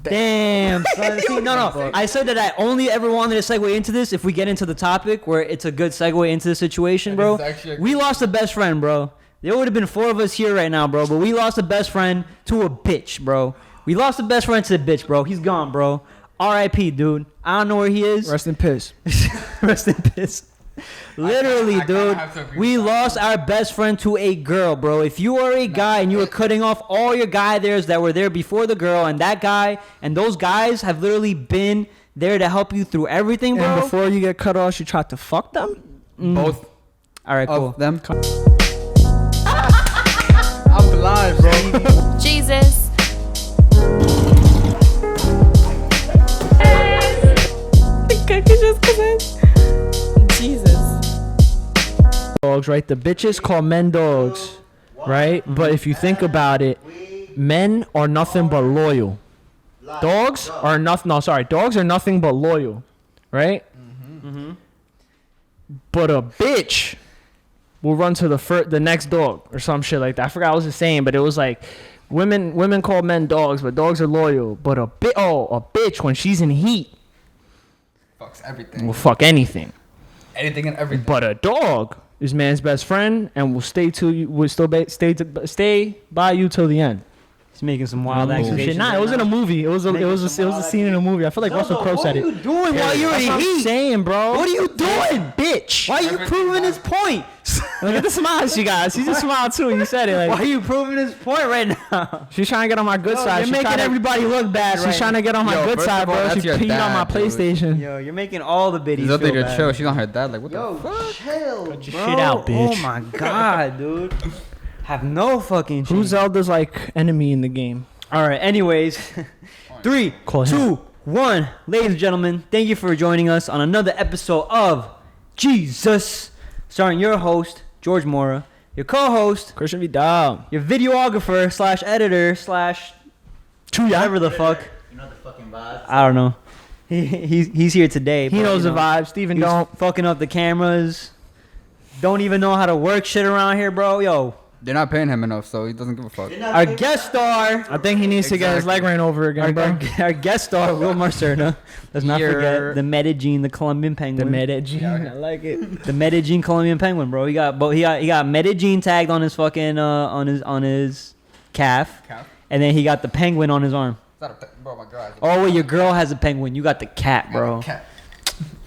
Damn, son. See, no. I said that I only ever wanted to segue into this if we get into the topic where it's a good segue into the situation, bro. We lost a best friend, bro. There would have been 4 of us here right now, bro. But we lost a best friend to a bitch, bro. We lost a best friend to a bitch, bro. He's gone, bro. R.I.P., dude. I don't know where he is. Rest in piss. Rest in piss. Literally, dude, we lost our best friend to a girl, bro. If you are a guy and you were cutting off all your guy theirs that were there before the girl, and that guy and those guys have literally been there to help you through everything, bro. And before you get cut off, you tried to fuck them? Both. All right, cool. Of them. I'm blind, bro. Geezus. Jesus. Dogs, right? The bitches call men dogs, right? But if you think about it, men are nothing but loyal. Dogs are nothing. No, sorry. Dogs are nothing but loyal, right? But a bitch will run to the next dog or some shit like that. I forgot what I was just saying, but it was like women call men dogs, but dogs are loyal. But a bitch when she's in heat Fucks everything. will fuck anything. Anything and everything. But a dog is man's best friend and will stay by you till the end. He's making some wild Shit. accusations. Nah, it was in a movie. It was a scene in a movie. I feel like Russell Crowe said it. What are you doing while you're That's in what I'm heat? saying, bro. What are you doing? Bitch. Why are you proving his point? Look at the smiles, you guys. She just smiled too. You said it. Why Like are you proving his point right now? she's trying to get on my good side. You're making everybody look bad right She's trying to get on my Yo, good first side, of all, bro. that's She your peed on my dad, dude. PlayStation. Yo, you're making all the biddies She's up there feel to bad. chill. She's on her dad. Like, what Yo, the fuck? chill, Cut your bro. shit out, bitch. Oh my god, dude. Have no fucking shame. Who's Zelda's like enemy in the game? All right. Anyways, 3, Call 2, 1. Ladies and gentlemen, thank you for joining us on another episode of Geezus, starring your host George Mora, your co-host, Christian Vidal. your videographer slash editor slash CHUYA. whatever the fuck. You know the fucking vibes. I don't know. He's here today. He but, knows you the know, vibe. Steven he's don't. fucking up the cameras. Don't even know how to work shit around here, bro. Yo, They're not paying him enough, so he doesn't give a fuck. our guest star. I think he needs to get his leg ran over again, bro. Our guest star, WILMAR SERNA. Let's not forget the Medellin, the Colombian The penguin. Medellin. I like it. The Medellin Colombian penguin, bro. He got Medellin tagged on his fucking on his calf, and then he got the penguin on his arm. Is that a bro, my God. Oh wait, your girl has a penguin. You got the cat, bro. Cat.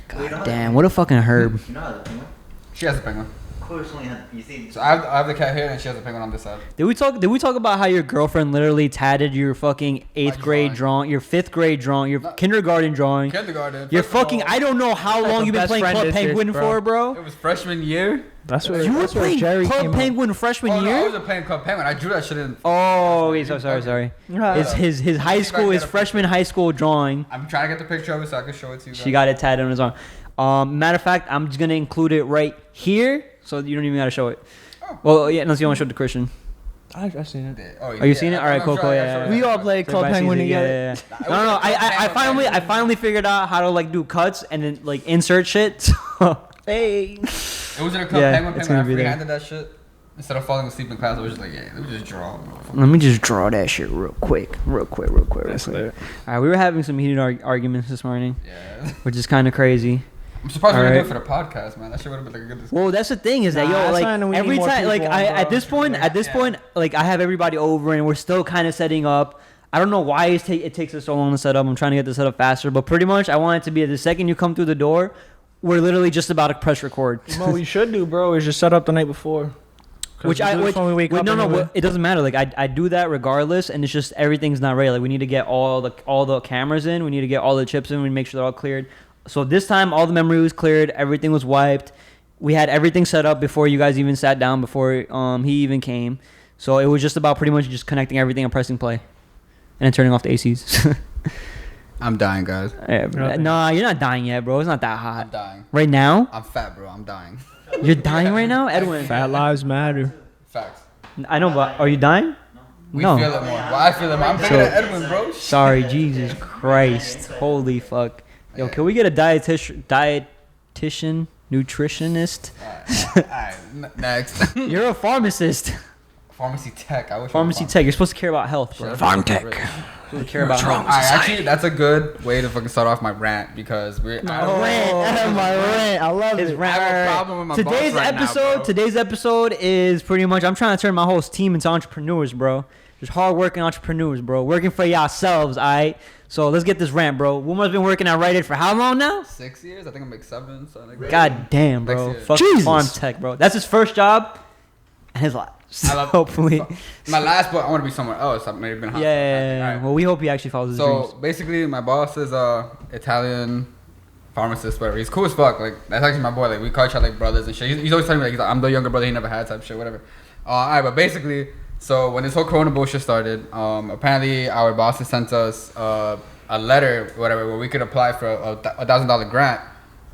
God damn, what a fucking herb. You know how the penguin? She has a penguin. Of course, only had you see. So I have the cat here, and she has a penguin on this side. Did we talk about how your girlfriend literally tatted your fucking 8th grade drawing, your 5th grade drawing, your kindergarten drawing? Kindergarten. Your First of fucking all, I don't know how long you've been best playing friend Club is this, Penguin bro. for, bro. It was freshman year. That's where You were that's where playing Jerry Club came up. Penguin freshman Oh, no, I year? wasn't playing Club Penguin. I drew that shit in. Oh, wait, sorry. His high school, his freshman high school drawing. I'm trying to get the picture of it so I can show it to you guys. She got it tatted on his arm. Matter of fact, I'm just gonna include it right here, so you don't even gotta show it. Oh. Well, yeah, unless you want to show it to Christian. I've seen it. Oh, Are you seeing it? All right, cool, yeah. We all played Club Penguin together. Yeah. No. I finally figured out how to like do cuts and then like insert shit. Hey. It was in a Club Yeah, Penguin. it's I gonna be there. freehanded that shit. Instead of falling asleep in class, I was just like, yeah, let me just draw. Let me just draw that shit real quick. That's lit. All right, we were having some heated arguments this morning, Yeah. which is kind of crazy. I'm surprised we didn't do it Alright. for the podcast, man. That shit would have been like a good discussion. Well, that's the thing is that Nah, yo, that's like fine, and we every need more time, like people I on, at bro. this point, like I have everybody over and we're still kind of setting up. I don't know why it takes us so long to set up. I'm trying to get the setup faster, but pretty much I want it to be the second you come through the door, we're literally just about to press record. What we should do, bro, is just set up the night before. Which when we wake up. No, it doesn't matter. Like I do that regardless, and it's just everything's not ready. Like we need to get all the cameras in. We need to get all the chips in. We make sure they're all cleared. So this time, all the memory was cleared. Everything was wiped. We had everything set up before you guys even sat down. Before he even came. So it was just about pretty much just connecting everything and pressing play, and then turning off the ACs. I'm dying, guys. Nah, you're not dying yet, bro. It's not that I'm hot. dying. Right now, I'm fat, bro. I'm dying. you're dying right now, Edwin. Fat lives matter. Facts. I know, but are you dying? We No. feel it more. Well, I feel it more. I'm bigger than Edwin, bro. Sorry, Jesus Christ. Holy fuck. Yo, can we get a dietitian, nutritionist? Alright, next. You're a pharmacist. Pharmacy tech. I wish. Pharmacy tech. You're supposed to care about health, bro. Farm tech. You're supposed to care about health. Actually, that's a good way to fucking start off my rant because we're. My rant. I love His it. rant. I have a problem with my Today's boss right now, episode. bro. Today's episode is pretty much. I'm trying to turn my whole team into entrepreneurs, bro. Just hardworking entrepreneurs, bro. Working for yourselves, alright. So let's get this rant, bro. Wilmar's been working at Reddit for how long now? 6 years. I think I'm like 7. So like God damn, bro. Next year. Fuck Jesus. farm tech, bro. That's his first job and his last. I love Hopefully. My last, but I want to be somewhere else. I've maybe been. Yeah. Alright. Well, we hope he actually follows his So dreams. basically, my boss is Italian pharmacist, whatever. He's cool as fuck. Like that's actually my boy. Like we call each other like brothers and shit. He's always telling me like I'm the younger brother he never had type shit, whatever. Alright, but basically, so when this whole Corona bullshit started, apparently our bosses sent us a letter, whatever, where we could apply for a $1,000 grant,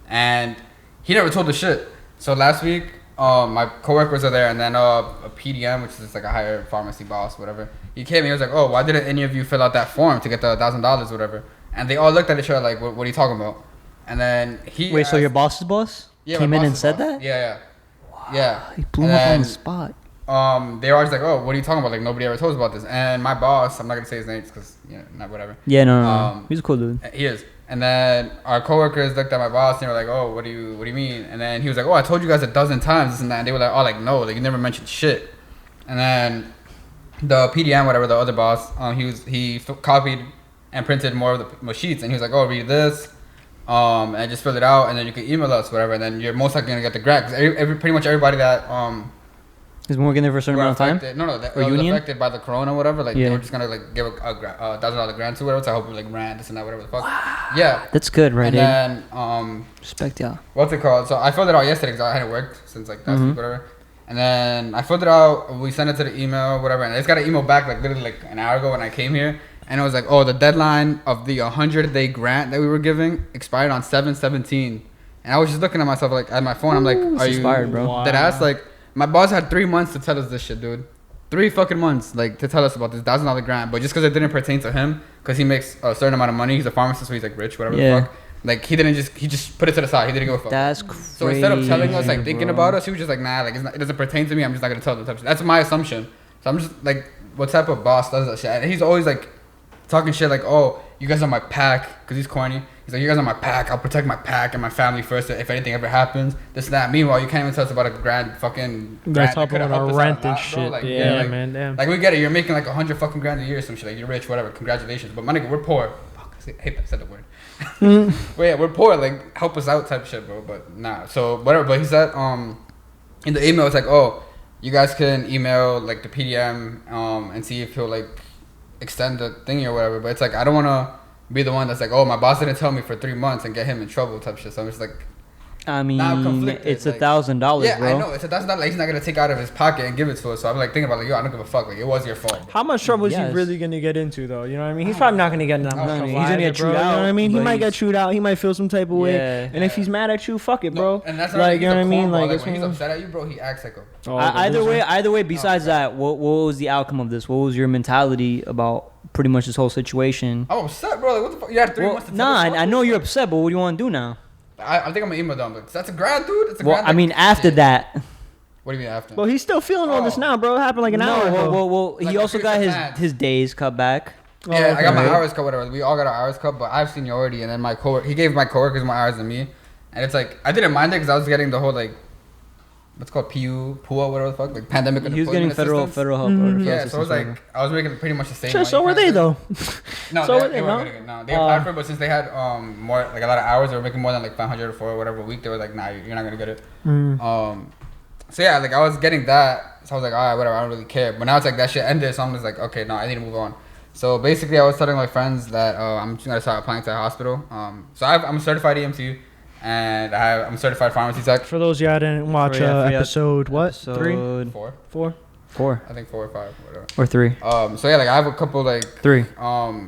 and he never told us shit. So last week, my coworkers are there, and then a PDM, which is just like a higher pharmacy boss, whatever. He came and he was like, "Oh, why didn't any of you fill out that form to get the $1,000, whatever?" And they all looked at each other like, "What are you talking about?" And then he Wait, so asked- your boss's boss Yeah, came my in and boss's said boss. that? Yeah. Yeah. He blew him And up on then, the spot. They were always like, "Oh, what are you talking about? Like nobody ever told us about this." And my boss, I'm not gonna say his name because not whatever. Yeah, no. He's a cool dude. He is. And then our coworkers looked at my boss and they were like, "Oh, what do you mean?" And then he was like, "Oh, I told you guys 12 times this and that." And they were like, "Oh, like no, like you never mentioned shit." And then the PDM, whatever, the other boss, he copied and printed more of the sheets and he was like, "Oh, read this, and just fill it out and then you can email us, whatever. And then you're most likely gonna get the grant because pretty much everybody that He's been working there for a certain amount of time? that Or was union? affected by the corona, whatever. Like Yeah. they were just gonna like give a $1,000 grant to whatever to help with like rent, this and that, whatever the fuck. Yeah. That's good, right, And Dave? then Respect y'all. what's it called? So I filled it out yesterday because I hadn't worked since like last Mm-hmm. week, whatever. And then I filled it out. We sent it to the email, whatever. And I just got an email back like literally like an hour ago when I came here. And it was like, "Oh, the deadline of the 100-day grant that we were giving expired on 7/17." And I was just looking at myself like at my phone. I'm like, "Are you expired, bro." Wow. That ass like my boss had 3 months to tell us this shit, dude. 3 fucking months like to tell us about this $1,000 grant. But just because it didn't pertain to him, because he makes a certain amount of money, he's a pharmacist, so he's like rich, whatever Yeah. the fuck. Like he just put it to the side. He didn't give a fuck. That's crazy. So instead of telling us, like thinking bro. about us, he was just like, "Nah, like it doesn't pertain to me. I'm just not gonna tell them." That's my assumption. So I'm just like, what type of boss does that shit? And he's always like talking shit like, "Oh, you guys are my pack," because he's corny. He's like, "You guys are my pack. I'll protect my pack and my family first if anything ever happens." This and that. Meanwhile, you can't even tell us about a grand fucking. That's grant that talking could've about helped our us out a rent and lot, bro. shit. Like, Yeah, like, man, damn. Like we get it. You're making like 100 fucking grand a year or some shit. Like you're rich, whatever. Congratulations. But my nigga, we're poor. Fuck, I hate that I said the word. But yeah, we're poor. Like help us out, type shit, bro. But nah. So whatever. But he said in the email it's like, "Oh, you guys can email like the PDM and see if he'll like extend the thingy or whatever." But it's like I don't wanna be the one that's like, "Oh, my boss didn't tell me for 3 months and get him in trouble," type shit. So I'm just like, I mean, Now I'm conflicted, it's like- $1,000, yeah, bro. I know. It's that's not like he's not gonna take out of his pocket and give it to us. So I'm like thinking about like, yo, I don't give a fuck. Like it was your fault. How much trouble is Yes. he really gonna get into though? You know what I mean? He's probably not gonna get that much no, trouble. he's gonna either, get bro. chewed You know what I out, mean? He but might get he's- chewed out. He might feel some type of way. Yeah. And if he's mad at you, fuck it, bro. And that's not Like, you know what I mean? Like, like it's when he's one of upset at you, bro, he acts like a. Oh, Either way, besides that, what was the outcome of this? What was your mentality about pretty much this whole situation? I'm upset, bro. Like what the fuck? You had 3 Well, months to nah, tell us I know all you're this? upset, but what do you want to do now? I think I'm gonna email them. But that's a grand, dude. It's a Well, grand. I mean, after shit. that. What do you mean after? Well, he's still feeling all this Oh. now, bro. It happened like an hour ago. Well, he Like, also I'm got pretty his mad. his days cut back. Yeah, I got my okay. hours cut, whatever. We all got our hours cut, but I have seniority, and then my he gave my coworkers more hours than me, and it's like I didn't mind it because I was getting the whole like, what's called PUA, whatever the fuck, like pandemic. He was getting unemployment federal assistance. help. Or Yeah, federal so it was assistance, like I was making pretty much the same. Sure, money so were kinda they thing. though. No, So they they weren't no? getting it. No, they applied for it, but since they had more like a lot of hours, they were making more than like 500 or whatever a week. They were like, "Nah, you're not gonna get it." So yeah, like I was getting that, so I was like, "All right, whatever, I don't really care." But now it's like that shit ended, so I'm just like, "Okay, no, I need to move on." So basically, I was telling my friends that I'm just gonna start applying to a hospital. So I'm a certified EMT, and I'm a certified pharmacy tech. For those y'all didn't watch episode what? 3? Four, 4? 4 I think 4 or 5, whatever. or 3. So yeah, like I have a couple like 3.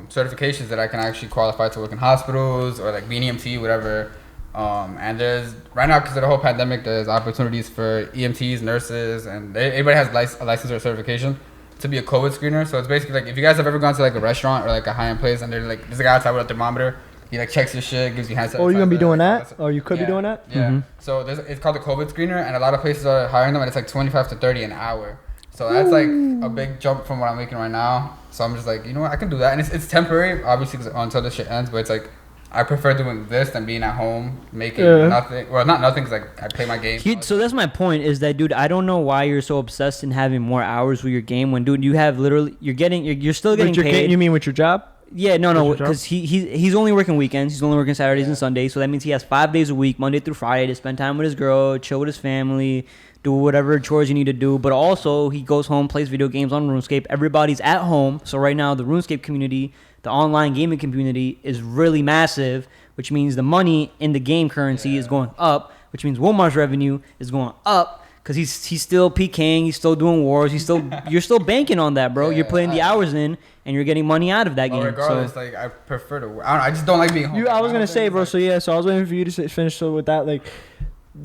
certifications that I can actually qualify to work in hospitals or like be an EMT, whatever. And there's right now because of the whole pandemic, there's opportunities for EMTs, nurses, and everybody has a license or certification to be a COVID screener. So it's basically like if you guys have ever gone to like a restaurant or like a high-end place and there's like there's a guy outside with a thermometer, he like checks your shit, gives you hand sanitizer. Oh, you gonna be doing that? Or you could be doing that? Yeah. So it's called the COVID screener, and a lot of places are hiring them, and it's like 25 to 30 an hour. So that's like a big jump from what I'm making right now. So I'm just like, you know what, I can do that, and it's temporary, obviously, 'cause until this shit ends. But it's like, I prefer doing this than being at home making nothing. Well, not nothing, 'cause like I play my game. So that's my point. Is that, dude? I don't know why you're so obsessed in having more hours with your game when, dude, you have literally you're still getting paid. You mean with your job? Yeah, no, because he's only working weekends. He's only working Saturdays and Sundays. So that means he has 5 days a week, Monday through Friday, to spend time with his girl, chill with his family, do whatever chores you need to do. But also, he goes home, plays video games on RuneScape. Everybody's at home. So right now, the RuneScape community, the online gaming community, is really massive, which means the money in the game currency is going up, which means WILMAR's revenue is going up. Cause he's still PKing, he's still doing wars, you're still banking on that, bro. You're putting the hours in, and you're getting money out of that game. Regardless, so. like I prefer to. I just don't like being home. I was gonna say, bro. So yeah, so I was waiting for you to finish. So with that, like,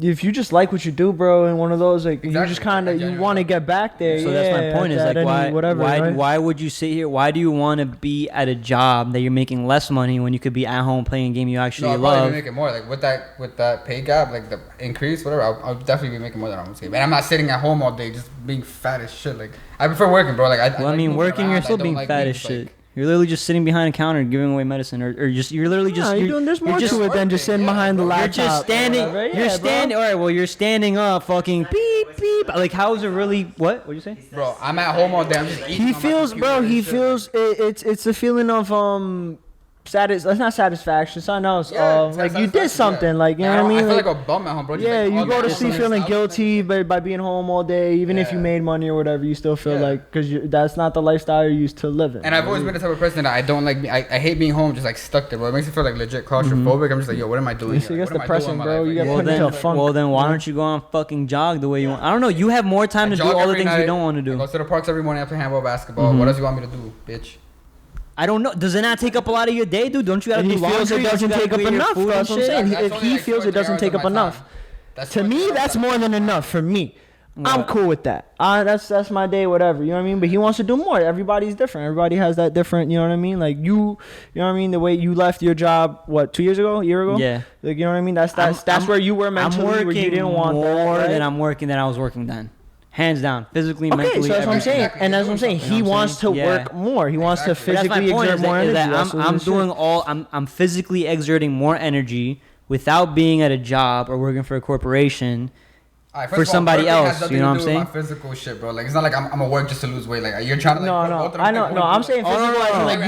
if you just like what you do, bro, and one of those, like, you just kind of you want to get back there. So that's my point. Is like, why would you sit here? Why do you want to be at a job that you're making less money when you could be at home playing a game you actually love? I'll probably be making more. Like with that pay gap, like the increase, whatever. I'll definitely be making more than I'm saying. And I'm not sitting at home all day just being fat as shit. Like I prefer working, bro. Like I mean, working, you're still being fat as shit. You're literally just sitting behind a counter and giving away medicine, or you're literally just. You're doing. There's more to it than just sitting behind the laptop. You're just standing. You're standing. All right. Well, you're standing up. Fucking beep beep. Like, how is it really? What? What'd you say? Bro, I'm at home all day. I'm just eating. He feels, bro. He feels. It's a feeling of That's not satisfaction. It's something else. Like you did something. Like you know what I mean. I feel like a bum at home, bro. Yeah, you go to sleep feeling guilty by being home all day. Even if you made money or whatever, you still feel like because that's not the lifestyle you're used to living. And I've always been the type of person that I don't like. I hate being home, just like stuck there, bro. It makes me feel like legit claustrophobic. I'm just like, yo, what am I doing? It gets depressing, bro. You get put into a funk. Well, then why don't you go on fucking jog the way you want? I don't know. You have more time to do all the things you don't want to do. I go to the parks every morning. I play handball, basketball. What else you want me to do, bitch? I don't know. Does it not take up a lot of your day, dude? Don't you have to do laundry? He feels it doesn't take up enough. That's what I'm saying. If he feels it doesn't take up enough. To me, that's more than enough for me. I'm cool with that. That's my day, whatever. You know what I mean? But he wants to do more. Everybody's different. Everybody has that different. You know what I mean? Like you know what I mean? The way you left your job, what, 2 years ago, a year ago? Yeah. Like you know what I mean? That's where you were mentally. I'm working where you didn't want more that, right? than I was working then. Hands down, physically, mentally. Okay, so that's what I'm saying, Exactly. and that's what I'm saying. He wants to work more. He wants to physically exert more energy. I'm physically exerting more energy without being at a job or working for a corporation. For somebody else, you know what I'm saying? My physical shit, bro. Like it's not like I'm gonna work just to lose weight. Like you're trying to. Like, I know. No, I'm saying physical. I'm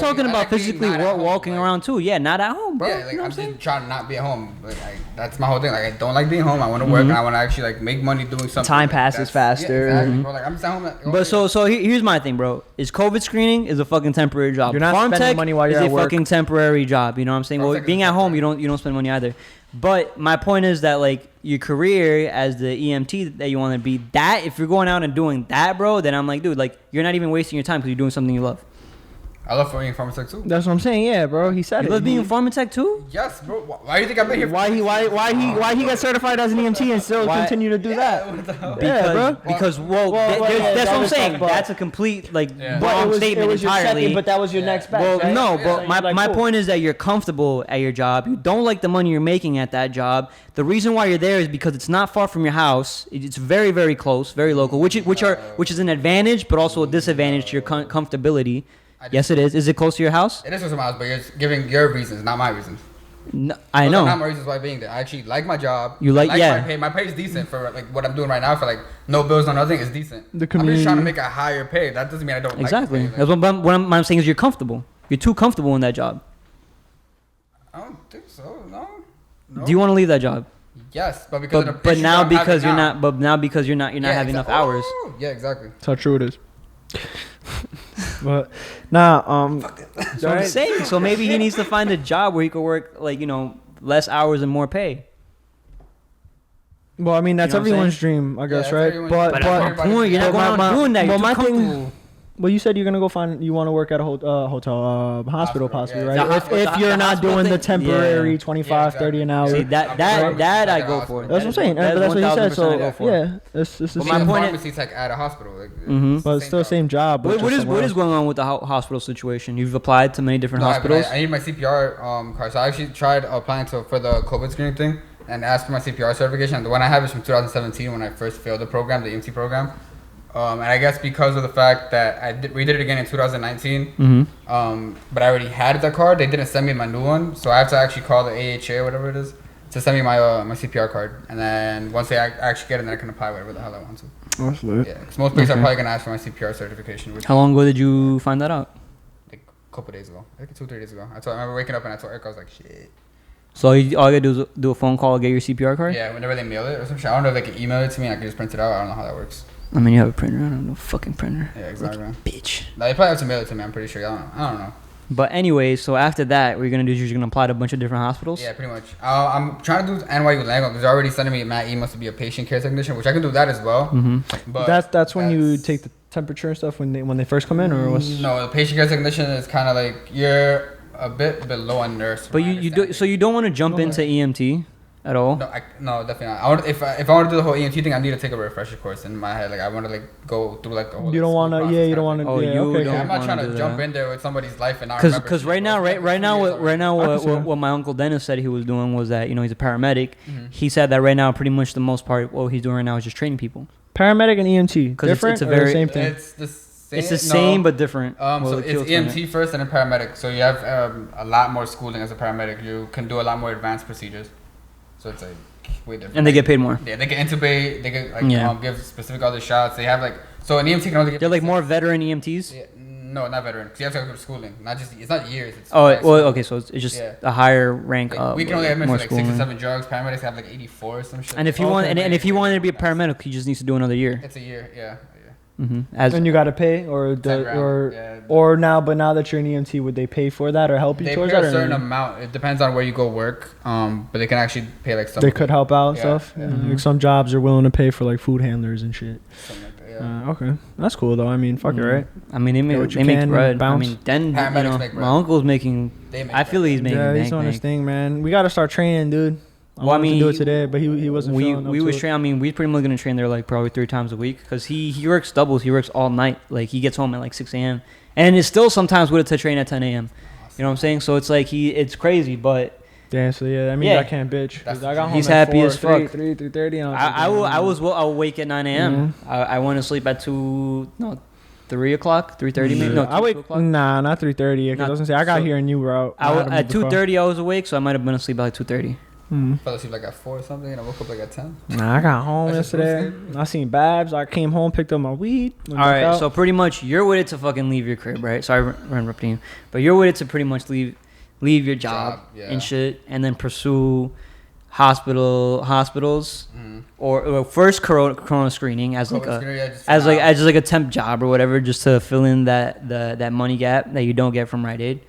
talking about physically walking around too. Yeah, not at home, bro. Yeah, like I'm just trying to not be at home. Like that's my whole thing. Like I don't like being home. I want to work and I want to actually like make money doing something. Time passes faster. Yeah, exactly, bro. Like I'm just at home. But so here's my thing, bro. Is COVID screening is a fucking temporary job. You're not Farm spending tech money while you're is at a work. fucking temporary job. You know what I'm saying? Well, being at home, you don't spend money either. But my point is that like your career as the EMT that you want to be, that if you're going out and doing that, bro, then I'm like, dude, like you're not even wasting your time because you're doing something you love. I love being pharma tech too. That's what I'm saying. Yeah, bro. He said You love being pharma tech too? Yes, bro. Why do you think I've been here? Why he got certified as an EMT and still continue to do that? What the hell? Yeah, bro. Because that's what I'm saying. That's a complete like Yeah. wrong statement entirely. But that was your next batch. Well, right? no, So but my point is that you're comfortable at your job. You don't like the money you're making at that job. The reason why you're there is because it's not far from your house. It's very, very close, very local, which is an advantage, but also a disadvantage to your comfortability. Yes, it is. Is it close to your house? It is close to my house, but you're giving your reasons, not my reasons. No, I Those know. are not my reasons why being there. I actually like my job. You like yeah. My pay. My pay is decent for like what I'm doing right now. For like no bills, no nothing. It's decent. The I'm community. just trying to make a higher pay. That doesn't mean I don't Exactly. like the pay. That's what I'm saying is you're comfortable. You're too comfortable in that job. I don't think so. No. Do you want to leave that job? Yes, but because of the But issue now I'm because having you're now. not. But now because you're not having enough hours. Oh, yeah, exactly. That's how true it is. But nah, So I'm saying. So maybe he needs to find a job where he could work like less hours and more pay. well, I mean that's You know what I'm everyone's dream, I guess, that's right? everyone's But dream. That's my point. You're not going out doing that. You're well, my too thing. comfortable. Well, you said you're gonna go you want to work at a hospital possibly, yeah. right? If you're the not hospital doing the thing- temporary yeah. 25, 30 an hour. See that I go for. That's what I'm saying. But that's what he said. So yeah, it's the But my same. pharmacy tech at a hospital. Like, But it's still the same job. but What just is somewhere else. going on with the hospital situation? You've applied to many different hospitals. I need my CPR card. So I actually tried applying for the COVID screening thing, and asked for my CPR certification. The one I have is from 2017 when I first failed the program, the EMT program. And I guess because of the fact that we did it again in 2019, but I already had the card, they didn't send me my new one, so I have to actually call the AHA or whatever it is to send me my CPR card. And then once they actually get it, then I can apply whatever the hell I want to. That's lit. Yeah, because most places are probably gonna ask for my CPR certification. Which How long ago did you find that out? like a couple days ago, like 2-3 days ago. I remember waking up and I told Eric, I was like, shit. So all you gotta do is do a phone call, get your CPR card? Yeah, whenever they mail it or some shit. I don't know if they can email it to me. I can just print it out. I don't know how that works. I mean, you have a printer. I don't know, fucking printer. Yeah, exactly. Bitch. Now, they probably have to mail it to me. I'm pretty sure. I don't know. But anyway, so after that, what you're gonna do is you're gonna apply to a bunch of different hospitals. Yeah, pretty much. I'm trying to do NYU Langone because they're already sending me mad emails to be a patient care technician, which I can do that as well. But That's when you take the temperature and stuff when they first come in, or what's? No, the patient care technician is kind of like you're a bit below a nurse. But you do, so you don't want to jump into EMT at all. No, definitely not. If I want to do the whole EMT thing, I need to take a refresher course in my head. Like I want to go through like the whole. You don't want to. Yeah, you don't want to. Oh, yeah, you okay. don't I'm not wanna trying do to jump that. in there with somebody's life and not remember. Because right now, what my uncle Dennis said he was doing was that he's a paramedic. He said that right now, pretty much the most part, what he's doing right now is just training people. Paramedic and EMT, 'Cause different it's a or very- the same thing? It's the same. It's the same but different. So Well, it's kill EMT first and then paramedic. So you have a lot more schooling as a paramedic. You can do a lot more advanced procedures. So it's like way different. And they get paid more. Yeah, they can intubate. They can give specific other shots. They have like so an EMT can only get. They're like more veteran EMTs. Yeah, no, not veteran. Because you have to go to schooling. It's not years. It's Oh, like well, school. okay, so it's just Yeah. a higher rank Like, up. we can only admit more like 6 or schooling. 7 drugs. Paramedics have like 84 or some shit. And if you want, and if you wanted to be a paramedic, you just need to do another year. It's a year. Yeah. As And you got to pay, or 10 grand, or now that you're an EMT, would they pay for that or help you They towards pay that? a Or certain no? amount. It depends on where you go work. But they can actually pay like some. They could help out and Yeah, stuff. yeah. Like some jobs are willing to pay for like food handlers and shit. Something like that, yeah. Okay, that's cool though. I mean, fuck it, right? I mean, Get what they you make can, bread. bounce. I mean, then Paramedics make bread. my uncle's making. They make I feel bread. he's making Yeah, he's bank. on his bank. thing, man. We got to start training, dude. I Well, I wanted to mean, do it today, but he wasn't. We feeling up to was it. train. I mean, we pretty much gonna train there like probably 3 times a week because he works doubles. He works all night. Like he gets home at like 6 a.m. and it's still sometimes with it to train at 10 a.m. You know what I'm saying? So it's like it's crazy, but Damn, so yeah, that means Yeah. I can't bitch. 'Cause I got home He's at happy 4, as fuck. 3:30. I was awake at 9 a.m. I went to sleep at 3 o'clock, 3:30 maybe. No, I wake. 2 o'clock. Nah, not 3:30. Because I was gonna say I got So- here and you were out. At 2:30 I was awake, so I might have been asleep by like 2:30. Fell asleep like at 4 or something, and I woke up like at 10. Nah, I got home That's just yesterday. roasted. I seen Babs. I came home, picked up my weed. went All back right, out. so pretty much you're with it to fucking leave your crib, right? Sorry, I'm interrupting you, but you're with it to pretty much leave your job Yeah. and shit, and then pursue hospitals or first corona screening as like as like a temp job or whatever, just to fill in that money gap that you don't get from Rite Aid.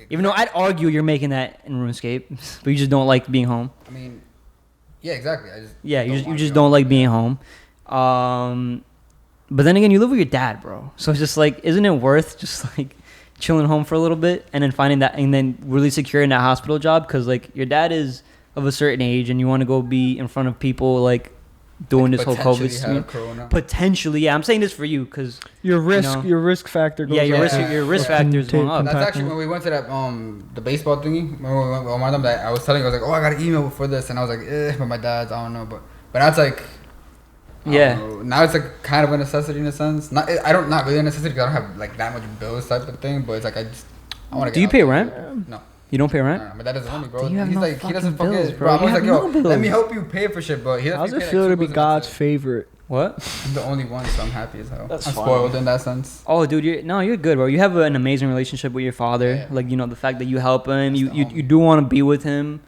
Even though I'd argue you're making that in RuneScape, but you just don't like being home. I mean, yeah, exactly. You just don't like being home. But then again, you live with your dad, bro. So it's just like, isn't it worth just like chilling home for a little bit and then finding that and then really securing that hospital job? Because like your dad is of a certain age and you want to go be in front of people like doing this whole COVID thing. Potentially, yeah. I'm saying this for you because your risk factor goes up. your risk factor is going up. That's actually when we went to that the baseball thingy. When we went with one of them, that I was telling you, I was like, oh, I got an email for this, and I was like, but my dad's, I don't know, but now it's like, I don't know. Now it's like kind of a necessity in a sense. Not really a necessity because I don't have like that much bills type of thing, but it's like I want to. Do you pay rent? No. You don't pay rent? No, my dad doesn't owe me, bro. You have He's no like, he doesn't fucking bills, fucking, bro. bro. I was You like, have yo, no bills. let me help you pay for shit, but he doesn't. How's it feel to be God's favorite? What? I'm the only one, so I'm happy as hell. That's I'm fine. spoiled in that sense. Oh, dude, you're good, bro. You have an amazing relationship with your father. Yeah. Like, the fact that you help him, you do want to be with him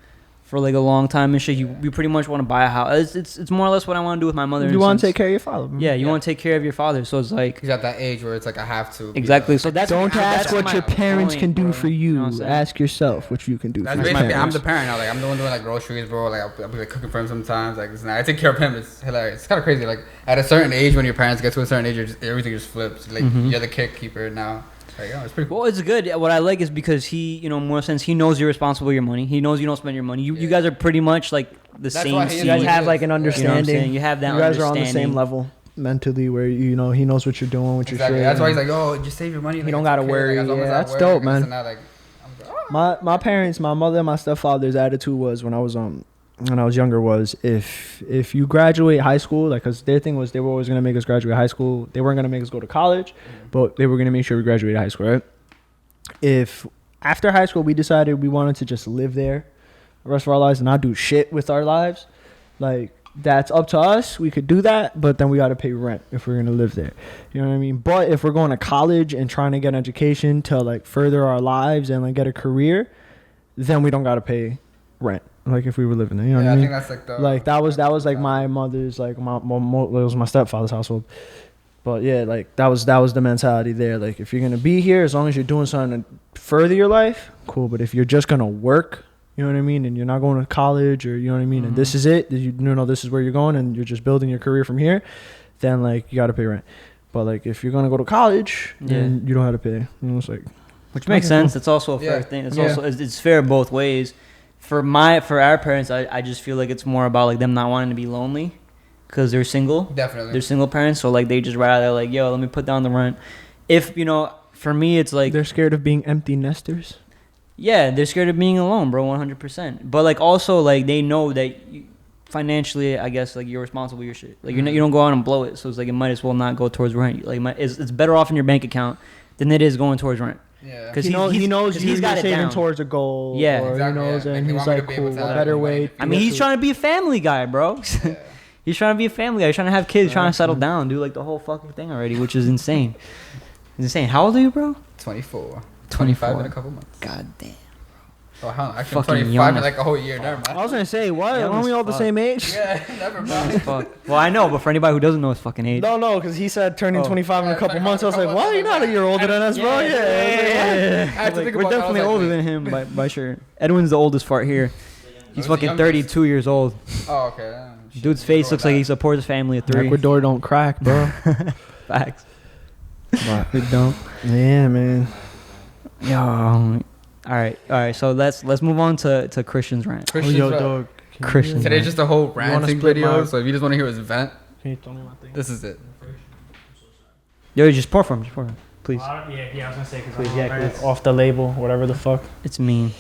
for like a long time and shit. You pretty much want to buy a house. It's more or less what I want to do with my mother. You want to take care of your father. Bro. Yeah, you want to take care of your father. So it's like He's at that age where it's like I have to. exactly. So that's Don't ask what my your parents point, can do bro. for You know you. what I'm saying? Ask yourself what you can do That's for your basically. I'm parents. the parent now. Like I'm the one doing like groceries, bro. Like I'll be like cooking for him sometimes. Like I take care of him. It's hilarious. It's kind of crazy. Like at a certain age, when your parents get to a certain age, everything just flips. Like you're the caretaker now. Like, it's pretty cool. Well, it's good. What I like is because he, more sense, he knows you're responsible with your money. He knows you don't spend your money. You guys are pretty much like the That's same. why he You guys is. have like an You know what I'm understanding. saying? You have that You guys are on the understanding. same level mentally, where he knows what you're doing, what Exactly. you're. That's why he's like, oh, just save your money. Like, don't it's gotta okay. worry. Like, as long as Yeah, I that's work dope, and this man. and that, like, I'm like, oh. My parents, my mother, and my stepfather's attitude was when I was when I was younger was if you graduate high school, like, because their thing was they were always going to make us graduate high school. They weren't going to make us go to college, but they were going to make sure we graduated high school, right? If after high school we decided we wanted to just live there the rest of our lives and not do shit with our lives, like, that's up to us. We could do that, but then we got to pay rent if we're going to live there. You know what I mean? But if we're going to college and trying to get an education to, like, further our lives and, like, get a career, then we don't got to pay rent. Like, if we were living there, you know what I mean? I think that's like like that was like my mother's, like, it was my stepfather's household. But yeah, like, that was the mentality there. Like, if you're going to be here, as long as you're doing something to further your life, cool. But if you're just going to work, you know what I mean, and you're not going to college, or, you know what I mean, and this is it, you know, this is where you're going, and you're just building your career from here, then, like, you got to pay rent. But, like, if you're going to go to college, then you don't have to pay. You know, it's like, which makes sense. It's also a fair thing. It's also it's fair both ways. For our parents, I just feel like it's more about, like, them not wanting to be lonely because they're single. Definitely. They're single parents, so, like, they just rather, like, yo, let me put down the rent. If, you know, for me, it's like they're scared of being empty nesters. Yeah, they're scared of being alone, bro, 100%. But, like, also, like, they know that financially, I guess, like, you're responsible for your shit. Like, you don't go out and blow it, so it's like it might as well not go towards rent. Like, it's better off in your bank account than it is going towards rent. Yeah, because he knows he's got saving down towards a goal. Yeah, or exactly, he knows, and he he's want me like, to be cool, able to a better way. I mean, he's trying to be a family guy, bro. Yeah. He's trying to be a family guy. He's trying to have kids, trying to settle down, do, like, the whole fucking thing already, which is insane. It's insane. How old are you, bro? 24. 24 in a couple months. God damn. Oh, hell, actually, Fucking 25 young in as- like a whole year. Never mind. I was gonna say, what? Young Aren't we as all the fuck. same age? Yeah, never mind. Fuck. Well, I know, but for anybody who doesn't know his fucking age. No, because he said turning 25 in a Yeah, couple months. I was like, couple well, months, you're not a year older than us, bro. Yeah. I had to Like, think we're about that. I was definitely like, older wait. than him by sure. Edwin's the oldest part here. He's Who's the fucking youngest? 32 years old. Oh, okay. Yeah, shit, Dude's we'll face go looks with like he that. supports his family of 3. Ecuador don't crack, bro. Facts. But, It don't. yeah, man. Yo. All right. So let's move on to Christian's rant. Christian's yo, rant. dog. Christian. Today's just a whole ranting split video, my- so if you just want to hear his vent, Can you throw me my thing? this is it. Yo, just pour from him, please. Yeah, I was gonna say Please, yeah, please. off the label, whatever the fuck. It's mean.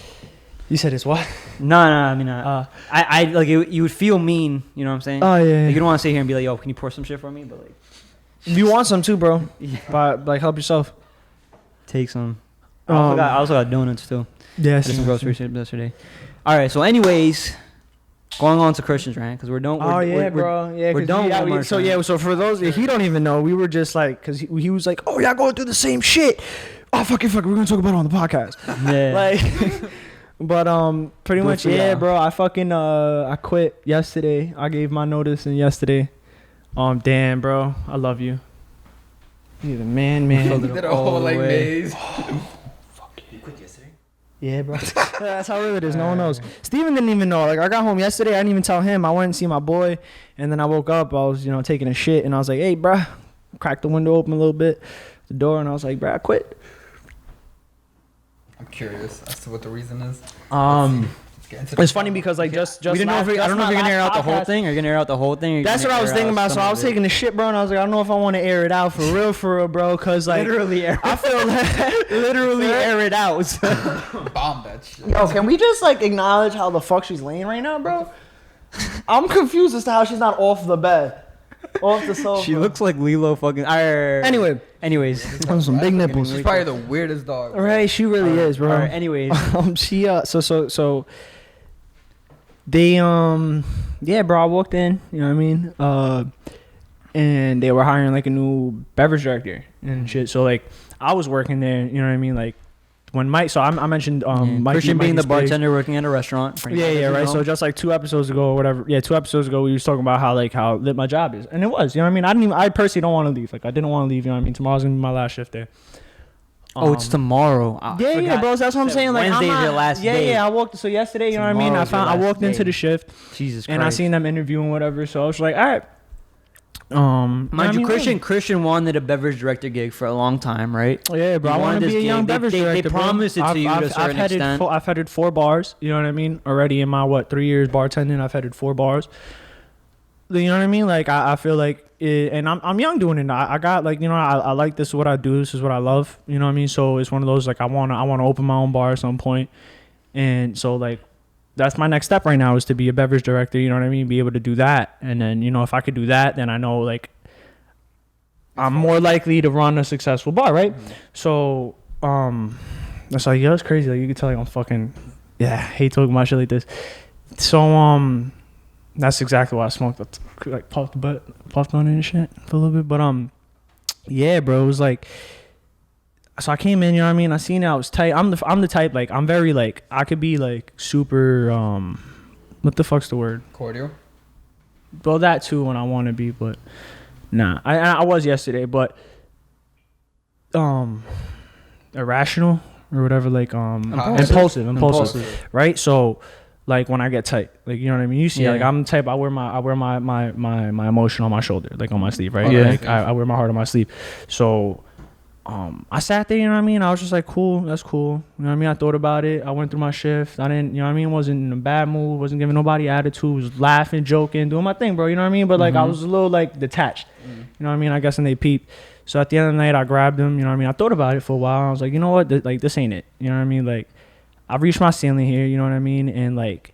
You said it's what? No. I mean, I like it, you would feel mean. You know what I'm saying? Oh yeah. Like, you don't want to sit here and be like, yo, can you pour some shit for me? But, like, You want some too, bro? yeah. But like, help yourself. Take some. I also got donuts too. Yes. Did some groceries yesterday. All right. So, anyways, going on to Christian's rant because we're done. Bro. Yeah, we're done. Yeah, Walmart so time. yeah, so for those he don't even know, we were just like, cause he was like, oh, y'all going through the same shit. Oh, fuck it, we're gonna talk about it on the podcast. Yeah. Like, but pretty Good much, for yeah, y'all. bro. I fucking I quit yesterday. I gave my notice in yesterday. Damn, bro, I love you. You're the man. Filled He it did up a all whole the like way. maze. You quit yesterday? Yeah, bro. That's how real it is. No one knows. Steven didn't even know. Like, I got home yesterday. I didn't even tell him. I went and see my boy. And then I woke up. I was, taking a shit. And I was like, hey, bro. Cracked the window open a little bit. The door. And I was like, bro, I quit. I'm curious as to what the reason is. Let's get into It's the- funny because, like, just We didn't know if I don't know if you're gonna air out the whole thing or you're gonna air out the whole thing. Or That's what I was thinking about. So I was taking the shit, bro. And I was like, I don't know if I want to air it out for real, bro. Because, like, literally air. I feel like Literally air it out. bomb that shit. Yo, can we just, like, acknowledge how the fuck she's laying right now, bro? I'm confused as to how she's not off the bed. Off the sofa. She looks like Lilo fucking. Anyways. Some big nipples. She's probably the weirdest dog. bro. Right, she really is, bro. All right. Anyways. She so they yeah, bro, I walked in, you know what I mean? And they were hiring like a new beverage director and shit. So like I was working there, you know what I mean? Like when Mike, so I mentioned Mikey, Christian being the Mikey's place. bartender working at a restaurant. for anybody Yeah, who right. doesn't So know. just like 2 episodes ago or whatever. Yeah, 2 episodes ago we was talking about how lit my job is. And it was, you know what I mean? I personally don't want to leave. Like I didn't want to leave, you know what I mean? Tomorrow's gonna be my last shift there. It's tomorrow. I Yeah, forgot. bro. That's what I'm saying. Like, Wednesday's I'm your not- last yeah, day. Yeah, I walked. So yesterday, you know what I mean. Tomorrow's your I last walked into day. the shift, Jesus Christ. and I seen them interviewing whatever. So I was like, all right. You know what I Mind you, mean? Christian wanted a beverage director gig for a long time, right? Yeah, bro. He I want wanted to be this a young gig. beverage They director. bro. promised it to you to a certain extent. I've headed 4 bars. You know what I mean? Already in my 3 years bartending, I've headed 4 bars. You know what I mean? Like I feel like, and I'm young doing it. I got like, I like this is what I do. This is what I love. You know what I mean? So it's one of those like I wanna open my own bar at some point, and so like that's my next step right now, is to be a beverage director. You know what I mean? Be able to do that, and then if I could do that, then I know like I'm more likely to run a successful bar, right? So that's like, it's crazy. Like, you can tell like I'm fucking I hate talking about shit like this. So that's exactly why I smoked, like puffed on it and shit for a little bit. But yeah, bro, it was like, so I came in, you know what I mean? I seen it, I was tight. I'm the type, like, I'm very like, I could be like super what the fuck's the word? Cordial. Well, that too when I want to be, but nah. I was yesterday, but irrational or whatever, like impulsive, right? So like when I get tight, like, you know what I mean? You see, like, I'm the type, I wear my emotion on my shoulder, like on my sleeve, right? Yeah. Like I wear my heart on my sleeve. So I sat there, you know what I mean? I was just like, cool, that's cool. You know what I mean? I thought about it. I went through my shift. I didn't, you know what I mean? Wasn't in a bad mood. Wasn't giving nobody attitude. Was laughing, joking, doing my thing, bro. You know what I mean? But like, I was a little like detached. You know what I mean? I guess, and they peeped. So at the end of the night, I grabbed them. You know what I mean? I thought about it for a while. I was like, you know what? Like, this ain't it. You know what I mean? Like, I've reached my ceiling here. You know what I mean? And like,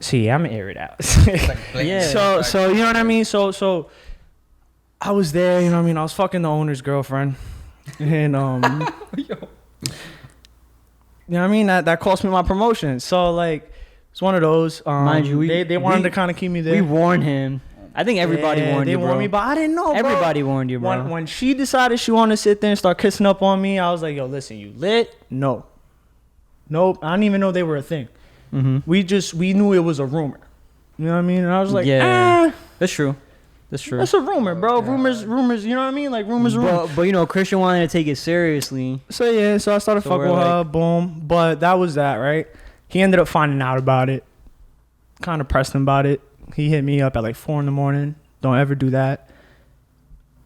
see, I'm gonna air it out. So you know what I mean? So I was there. You know what I mean? I was fucking the owner's girlfriend. And you know what I mean, that cost me my promotion. So like, it's one of those. Mind you, they wanted to kind of keep me there. We warned him. I think everybody warned you, bro. They warned me, but I didn't know, bro. Everybody warned you, bro. When she decided she wanted to sit there and start kissing up on me, I was like, yo, listen, you lit? No. Nope. I didn't even know they were a thing. We knew it was a rumor. You know what I mean? And I was like, That's true. That's true. That's a rumor, bro. Rumors, you know what I mean? Like, rumors. But you know, Christian wanted to take it seriously. So yeah, so I started fucking with her, boom. But that was that, right? He ended up finding out about it. Kind of pressed him about it. He hit me up at like 4 a.m. Don't ever do that.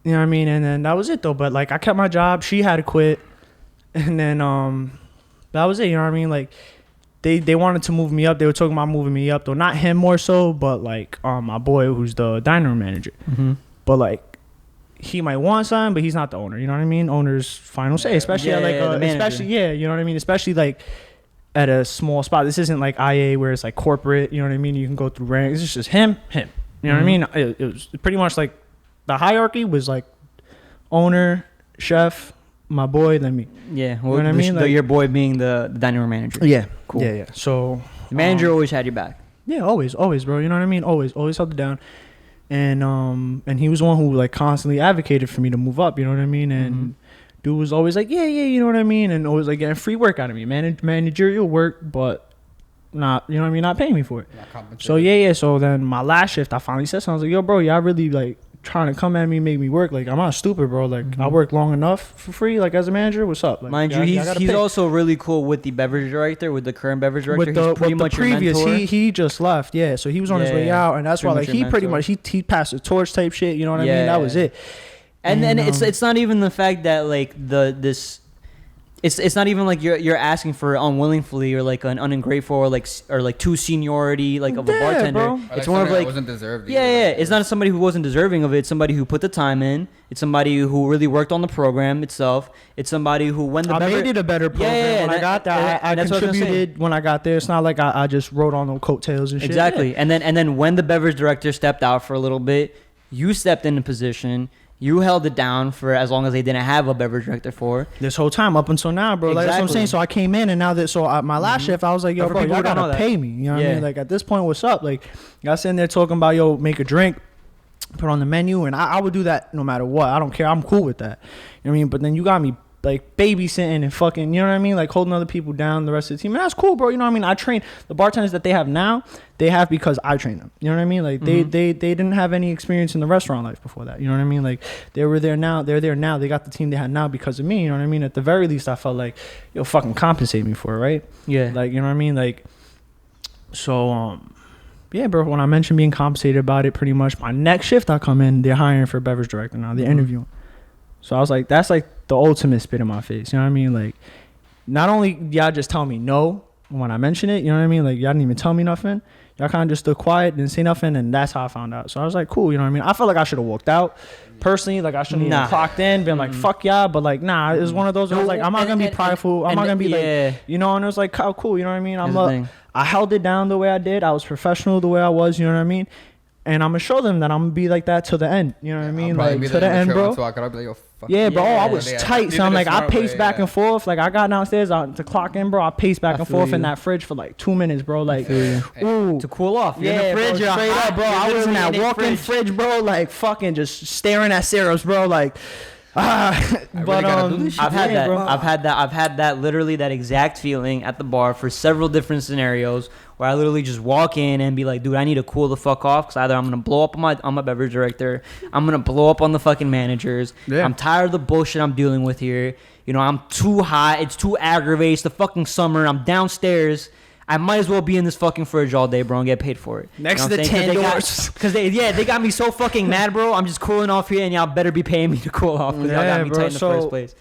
You know what I mean? And then that was it though. But like, I kept my job. She had to quit. And then that was it. You know what I mean? Like, they wanted to move me up. They were talking about moving me up though. Not him more so, but like my boy who's the dining room manager. But like, he might want something, but he's not the owner. You know what I mean? Owner's final say, especially at like especially you know what I mean? Especially like at a small spot. This isn't like IA where it's like corporate. You know what I mean? You can go through ranks. It's just him. You know what I mean? It was pretty much like the hierarchy was like owner, chef, my boy, then me. Yeah, well, you know what I mean? Like, your boy being the dining room manager. Yeah, cool. Yeah. So the manager always had your back. Yeah, always, bro. You know what I mean? Always held it down. And he was the one who like constantly advocated for me to move up. You know what I mean? And dude was always like, yeah, you know what I mean? And always like getting free work out of me, managerial work, but not, you know what I mean? Not paying me for it. So yeah. So then my last shift, I finally said something. I was like, yo, bro, y'all really like trying to come at me, make me work. Like, I'm not stupid, bro. Like, I work long enough for free. Like, as a manager, what's up? Like, mind you, he's also really cool with the beverage director, with the current beverage director. He's pretty much your mentor. He just left. Yeah, so he was on his way out, and that's why like he pretty much he passed the torch type shit. You know what I mean? That was it. And then it's not even the fact that like it's not even like you're asking for unwillingly or like an ungrateful or like too seniority like of a bartender. Bro. It's more of like wasn't deserved. Yeah. It's not somebody who wasn't deserving of it. It's somebody who put the time in. It's somebody who really worked on the program itself. It's somebody who I made it a better program when I got there. I contributed when I got there. It's not like I just wrote on the coattails and shit. Exactly. Yeah. And then when the beverage director stepped out for a little bit, you stepped in the position. You held it down for as long as they didn't have a beverage director for this whole time up until now, bro. Like, that's what I'm saying. So I came in, and now that my last shift, I was like, yo, bro, y'all gotta pay me. You know what I mean? Like, at this point, what's up? Like, y'all sitting there talking about, yo, make a drink, put on the menu, and I would do that no matter what. I don't care. I'm cool with that. You know what I mean? But then you got me like babysitting and fucking, you know what I mean? Like holding other people down, the rest of the team. And that's cool, bro. You know what I mean? I train the bartenders that they have now, they have because I train them. You know what I mean? Like they didn't have any experience in the restaurant life before that. You know what I mean? Like they're there now. They got the team they had now because of me. You know what I mean? At the very least, I felt like, yo, fucking compensate me for it, right? Yeah. Like, you know what I mean? Like, so, yeah, bro, when I mentioned being compensated about it, pretty much my next shift I come in, they're hiring for a beverage director now. They're interviewing. So I was like, that's like the ultimate spit in my face. You know what I mean? Like, not only y'all just tell me no when I mention it, you know what I mean? Like, y'all didn't even tell me nothing. Y'all kind of just stood quiet, didn't say nothing, and that's how I found out. So I was like, cool, you know what I mean? I felt like I should have walked out. Personally, like, I shouldn't have clocked in, been like, fuck y'all. But, like, nah, it was one of those where I was like, I'm not going to be prideful. I'm not going to be like, you know, and it was like, oh, cool, you know what I mean? I held it down the way I did. I was professional the way I was. You know what I mean? And I'm gonna show them that I'm gonna be like that till the end. You know what I mean? Like to the end, bro. Yeah, bro. I was tight. So I'm like, I paced back and forth. Like I got downstairs to clock in, bro. I paced back and forth in that fridge for like 2 minutes, bro. Like, ooh, to cool off. Yeah, in the fridge, bro, straight up, bro. I was in that walk-in fridge, bro. Like fucking just staring at syrups, bro. Like. But I've had that literally that exact feeling at the bar for several different scenarios where I literally just walk in and be like, dude, I need to cool the fuck off because either I'm gonna blow up on my beverage director, I'm gonna blow up on the fucking managers. Yeah. I'm tired of the bullshit I'm dealing with here. You know, I'm too hot. It's too aggravating. It's the fucking summer. I'm downstairs. I might as well be in this fucking fridge all day, bro, and get paid for it. Next to the 10 doors. Because they got me so fucking mad, bro. I'm just cooling off here, and y'all better be paying me to cool off because y'all got me tight in the first place.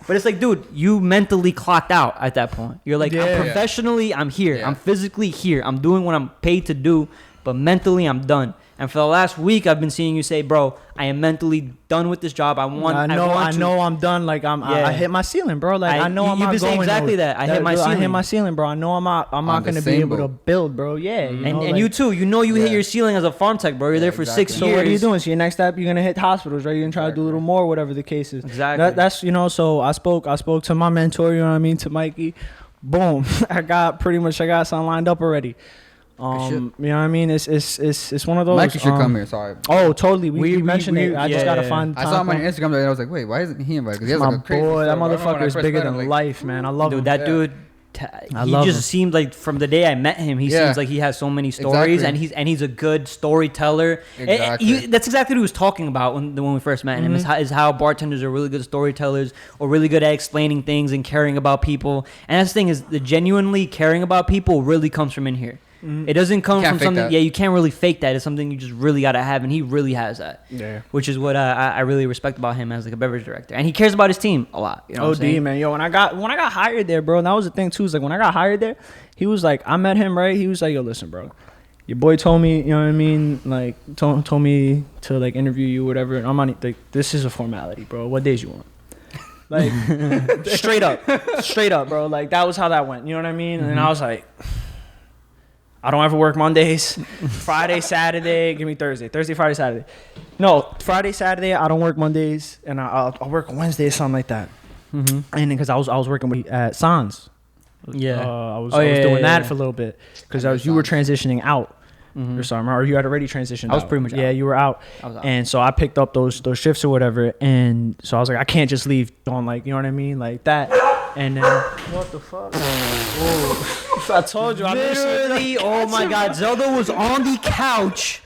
But it's like, dude, you mentally clocked out at that point. You're like, I'm professionally, I'm here. I'm physically here. I'm doing what I'm paid to do, but mentally, I'm done. And for the last week, I've been seeing you say, bro, I am mentally done with this job. I know I'm done. Like I hit my ceiling, bro. Like I know I'm not going exactly that. I hit my ceiling. I hit my ceiling, bro. I know I'm not gonna be able to build, bro. Yeah. And you too. You know you hit your ceiling as a farm tech, bro. You're there for 6 years. So what are you doing? So your next step, you're gonna hit hospitals, right? You're gonna try to do a little more, whatever the case is. Exactly. That's So I spoke to my mentor. You know what I mean? To Mikey. Boom. I got something lined up already. You know what I mean? It's one of those. Mikey should come here. Sorry. Oh, totally. We mentioned it. I just gotta find time. I saw him on Instagram and I was like, wait, why isn't he invited? Because he has my like a crazy boy, that story. motherfucker is bigger than life, man. I love him. That dude. He just seemed like from the day I met him, he seems like he has so many stories, and he's a good storyteller. Exactly. That's exactly what he was talking about when we first met him. Is how bartenders are really good storytellers or really good at explaining things and caring about people. And that's the thing is the genuinely caring about people really comes from in here. It doesn't come from something. That. Yeah, you can't really fake that. It's something you just really gotta have, and he really has that. Yeah, which is what I really respect about him as like a beverage director, and he cares about his team a lot. You know what I'm saying? Man, yo, when I got hired there, bro, and that was the thing too. Is like when I got hired there, he was like, I met him, right? He was like, yo, listen, bro, your boy told me, you know what I mean, like told me to like interview you, whatever. And I'm on like, this is a formality, bro. What days you want? Like straight up, bro. Like that was how that went. You know what I mean? And I was like, I don't ever work Mondays. Friday, Saturday, give me Thursday. Thursday, Friday, Saturday. No, Friday, Saturday, I don't work Mondays, and I'll work Wednesday or something like that. And because I was working at Sans. Yeah. I was doing that for a little bit because you were transitioning out or something, or you had already transitioned out. I was pretty much out. Yeah, you were out. I was out. And so I picked up those shifts or whatever, and so I was like, I can't just leave on like, you know what I mean, like that. And then what the fuck? I told you. Literally, oh my God, Zelda was on the couch,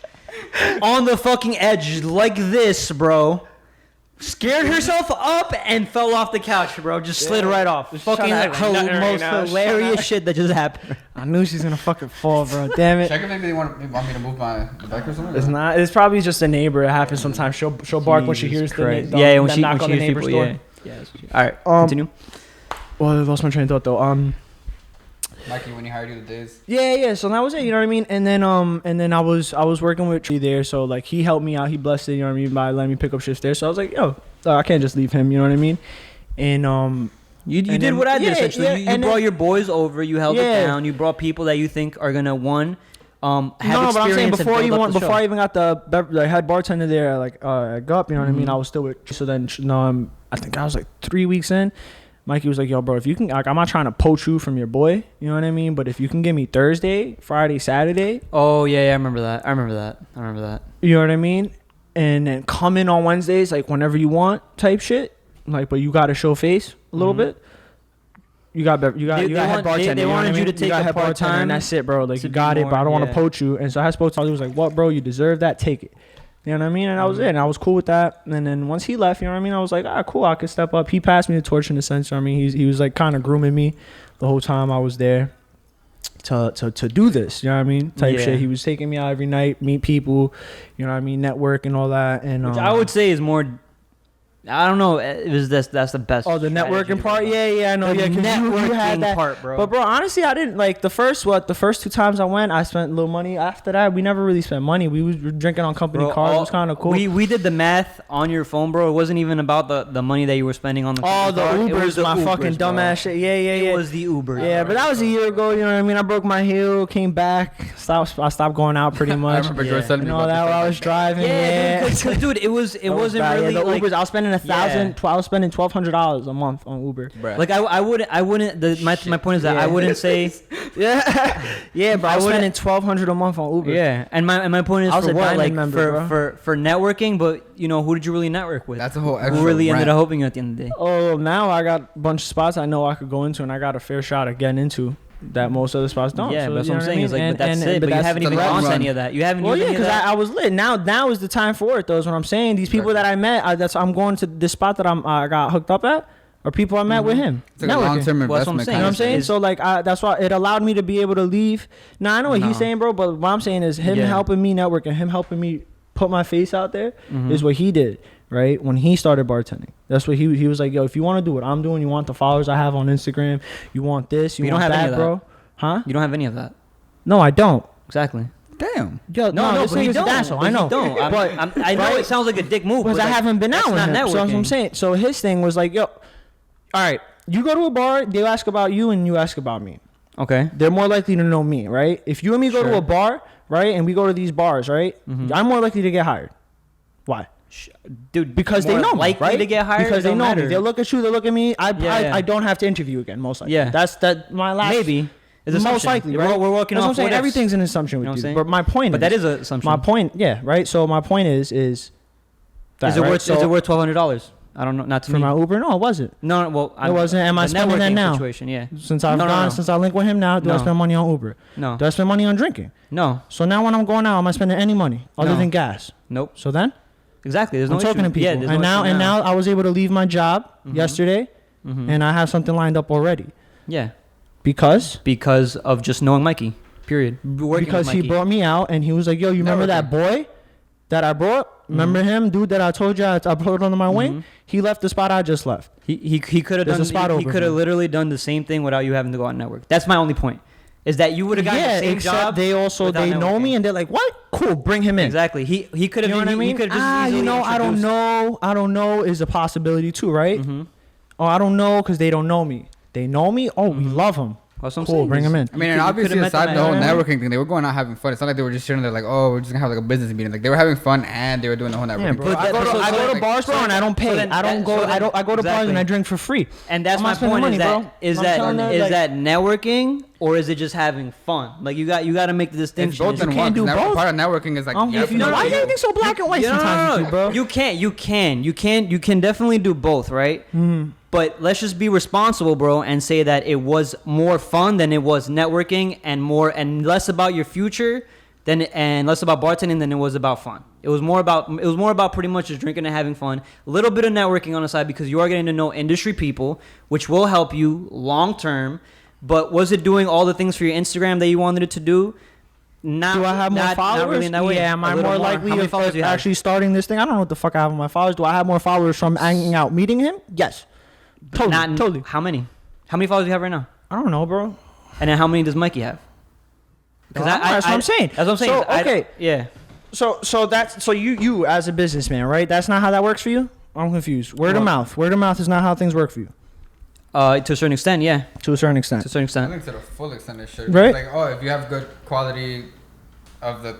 on the fucking edge like this, bro. Scared herself up and fell off the couch, bro. Just slid right off. Fucking like most hilarious shit that just happened. I knew she's gonna fucking fall, bro. Damn it. Check if maybe they want me to move my bike or something. It's not. It's probably just a neighbor. It happens sometimes. She'll bark when she hears the when she hears people. Yeah. All right. Continue. Well, I lost my train of thought though. Mikey, when he hired you the days. Yeah. So that was it. You know what I mean? And then I was working with Tree there. So like he helped me out. He blessed it. You know what I mean? By letting me pick up shifts there. So I was like, yo, I can't just leave him. You know what I mean? And you did what I did essentially. You brought your boys over. You held it down. You brought people that you think are gonna have experience. But I'm saying before I even got the head bartender there, like at Gup, you know what I mean? I was still with. So then I think I was like 3 weeks in. Mikey was like, yo, bro, if you can, like, I'm not trying to poach you from your boy, you know what I mean? But if you can give me Thursday, Friday, Saturday. Oh, yeah, I remember that. You know what I mean? And then come in on Wednesdays, like, whenever you want type shit. Like, but you got to show face a little bit. You got head bartender. They wanted you to take a part-time. And that's it, bro. Like, you got it, but I don't want to poach you. And so I spoke to him. He was like, what, bro? You deserve that. Take it. You know what I mean? And that was it. And I was cool with that. And then once he left, you know what I mean? I was like, cool. I could step up. He passed me the torch in a sense. You know what I mean? He was like kind of grooming me the whole time I was there to do this. You know what I mean? Type shit. He was taking me out every night, meet people, you know what I mean? Network and all that. And which I would say is more I don't know. It was that's the best. Oh, the networking part. Yeah, I know. The Yeah, because you had networking that part, bro. But bro, honestly, I didn't like the first 2 times I went. I spent a little money. After that, we never really spent money. We was drinking on company cards. It was kind of cool. We did the math on your phone, bro. It wasn't even about the money that you were spending on the. Oh, the card. Ubers, my fucking dumbass shit. Yeah. It was the Uber. Yeah, but that was a year ago. You know what I mean? I broke my heel, came back, I stopped going out pretty much. I remember George telling me all about that while I was driving. Yeah, dude, it wasn't really the like Ubers. I was spending I was spending $1,200 a month on Uber. Bruh. like I wouldn't. My point is that I wouldn't say. Yeah, bro. I was spending $1,200 a month on Uber. Yeah, and my point is I was for a what, Diamond like member, for networking, but you know, who did you really network with? That's a whole extra who really rant. ended up helping you at the end of the day. Oh, now I got a bunch of spots I know I could go into, and I got a fair shot at getting into that most other spots don't. Yeah, so, but that's you what know I'm saying. Is like, but that's it. But you that's haven't even the long gone to run. any of that. You haven't. Well, used yeah, any of because that? I was lit. Now is the time for it. Though is what I'm saying. These people that I met, I'm going to this spot that I got hooked up at, or people I met with him. It's like a long-term Well, that's what I'm investment. saying. You know what I'm kind of saying? Is- So like that's why it allowed me to be able to leave. Now I know what he's No. saying, bro, but what I'm saying is him Yeah. helping me network and him helping me put my face out there is what he did, right? When he started bartending. That's what he was like, yo, if you want to do what I'm doing, you want the followers I have on Instagram, you want this, you You want don't have any that, of bro. Huh? You don't have any of that. No, I don't. Exactly. Damn. Yo, no, this but thing you is an don't. asshole. But I you know. don't. I know it sounds like a dick move, Because but I like, haven't been out that's with not him. So that's what I'm networking. saying. So his thing was like, yo, all right, you go to a bar, they'll ask about you and you ask about me. Okay. They're more likely to know me, right? If you and me go to Sure. a bar, right, and we go to these bars, right, I'm more likely to get hired. Why? Dude, Because they more know me, likely right? to get hired. Because they don't know matter. me. They'll look at you. They look at me. Yeah. I don't have to interview again. Most likely. Yeah. That's my last. Maybe. It's most assumption. likely, We're- right? We're working That's off what I'm saying. what ifs. Everything's an assumption You know with what I'm you. saying? But my point. But is, that is an assumption. my point. Yeah. Right. So my point is that, Is it right? worth? So Is it worth $1,200? I don't know. Not to for me. my Uber? No, it wasn't. No. Well, It wasn't. Am I the spending that networking now? Situation. Yeah. Since I've No, gone, no. since I link with him now, do I No. spend money on Uber? No. Do I spend money on drinking? No. So now when I'm going out, am I spending any money other No. than gas? Nope. So then Exactly. There's no I'm talking issue. to people, Yeah, there's and no issue now I was able to leave my job yesterday, Mhm. and I have something lined up already Yeah. because Because of just knowing Mikey. Period. Working because with he Mikey. brought me out, and he was like, "Yo, you remember that boy that I brought? Remember him, dude, that I told you I put under my wing? He left the spot I just left. He could have There's done. a spot He open could for have him. literally done the same thing without you having to go out and network. That's my only point. Is that you would have gotten the same except job. they also without they know networking. me, and they're like, "What? Cool, bring him in." Exactly. He could have. You know what I mean? He could have just easily you know, I don't introduced- know. I don't know is a possibility too, right? Mhm. Oh, I don't know because they don't know me. They know me. Oh, we love him. That's what I'm Cool, saying. bring him in. I mean, You and could- you obviously, could've met aside them the whole at- networking thing, they were going out having fun. It's not like they were just sitting there like, oh, we're just gonna have like a business meeting. Like they were having fun and they were doing the whole networking. Yeah, bro. thing. I go to, so- I go to like- bars, bro, and I don't pay. then I don't that- go. so then- I go to bars and exactly. I drink for free. And that's I'm my not spending point. money, Is that bro. is I'm that telling her, is like- that networking or is it just having fun? Like you got to make the It's distinction. both It's- in can't one. do 'cause both. Part of networking is like, I'm you have to confused. know Why what do you think so black and white No, no, sometimes, no, with no. you, bro? You can definitely do both, right? But let's just be responsible, bro, and say that it was more fun than it was networking, and less about your future and less about bartending than it was about fun. It was more about pretty much just drinking and having fun. A little bit of networking on the side because you are getting to know industry people, which will help you long term. But was it doing all the things for your Instagram that you wanted it to do? Not, Do I have more followers? Not really in that way. Yeah, am A I little more likely How many of followers do you have? actually starting this thing? I don't know what the fuck I have on my followers. Do I have more followers from hanging out, meeting him? Yes. Totally. How many? How many followers do you have right now? I don't know, bro. And then how many does Mikey have? That's what I'm saying. That's what I'm saying. So, okay. Yeah. So you as a businessman, right? That's not how that works for you? I'm confused. Word of mouth. Word of mouth is not how things work for you. To a certain extent, yeah. To a certain extent. To a certain I extent. think to the full extent it should. Right. Like, oh, if you have good quality of the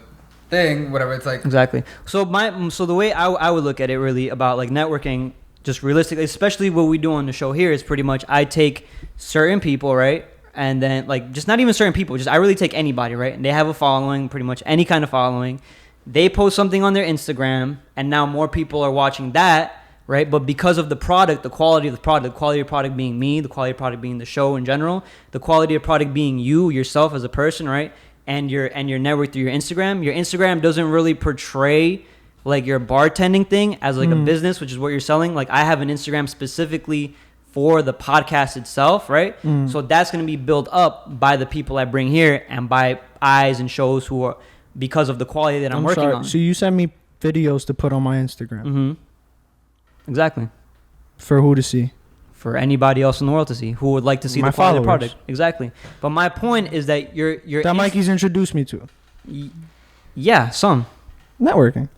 thing, whatever, it's like. Exactly. So the way I would look at it really about like networking, just realistically, especially what we do on the show here is pretty much I take certain people, right? And then like just not even certain people, just I really take anybody, right? And they have a following, pretty much any kind of following. They post something on their Instagram and now more people are watching that, right? But because of the product, the quality of the product being me, the quality of product being the show in general, the quality of product being you, yourself as a person, right? And your network through your Instagram doesn't really portray like your bartending thing as like a business, which is what you're selling. Like I have an Instagram specifically for the podcast itself, right? So that's going to be built up by the people I bring here and by eyes and shows who are because of the quality that I'm working sorry. on. So you send me videos to put on my Instagram. Exactly. For who to see? For anybody else in the world to see who would like to see My the quality of the followers. product. Exactly. But my point is that you're That Mikey's introduced me to. Yeah, some. Networking.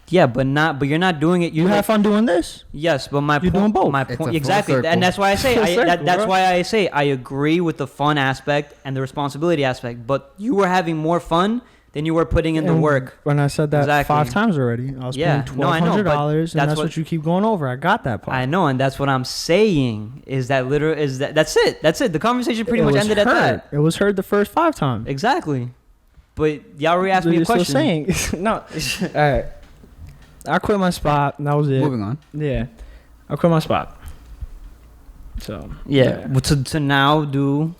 Yeah, but you're not doing it. You have fun doing this? Yes, but my You're point. doing both. My It's a point full exactly, circle. and that's why I say Full circle, that's bro. why I say I agree with the fun aspect and the responsibility aspect. But you were having more fun than you were putting in the And work. When I said that Exactly. 5 times already, I was Yeah. paying No, I know, but $1,200, and that's that's what- what you keep going over. I got that part. I know, and that's what I'm saying. That's it. That's it. The conversation pretty It much was ended at heard. that. It was heard the first 5 times. Exactly. But y'all already asked me a You're still question. saying no. All right. I quit my spot. And that was it. Moving on. Yeah, I quit my spot. So Yeah. Well, to now do.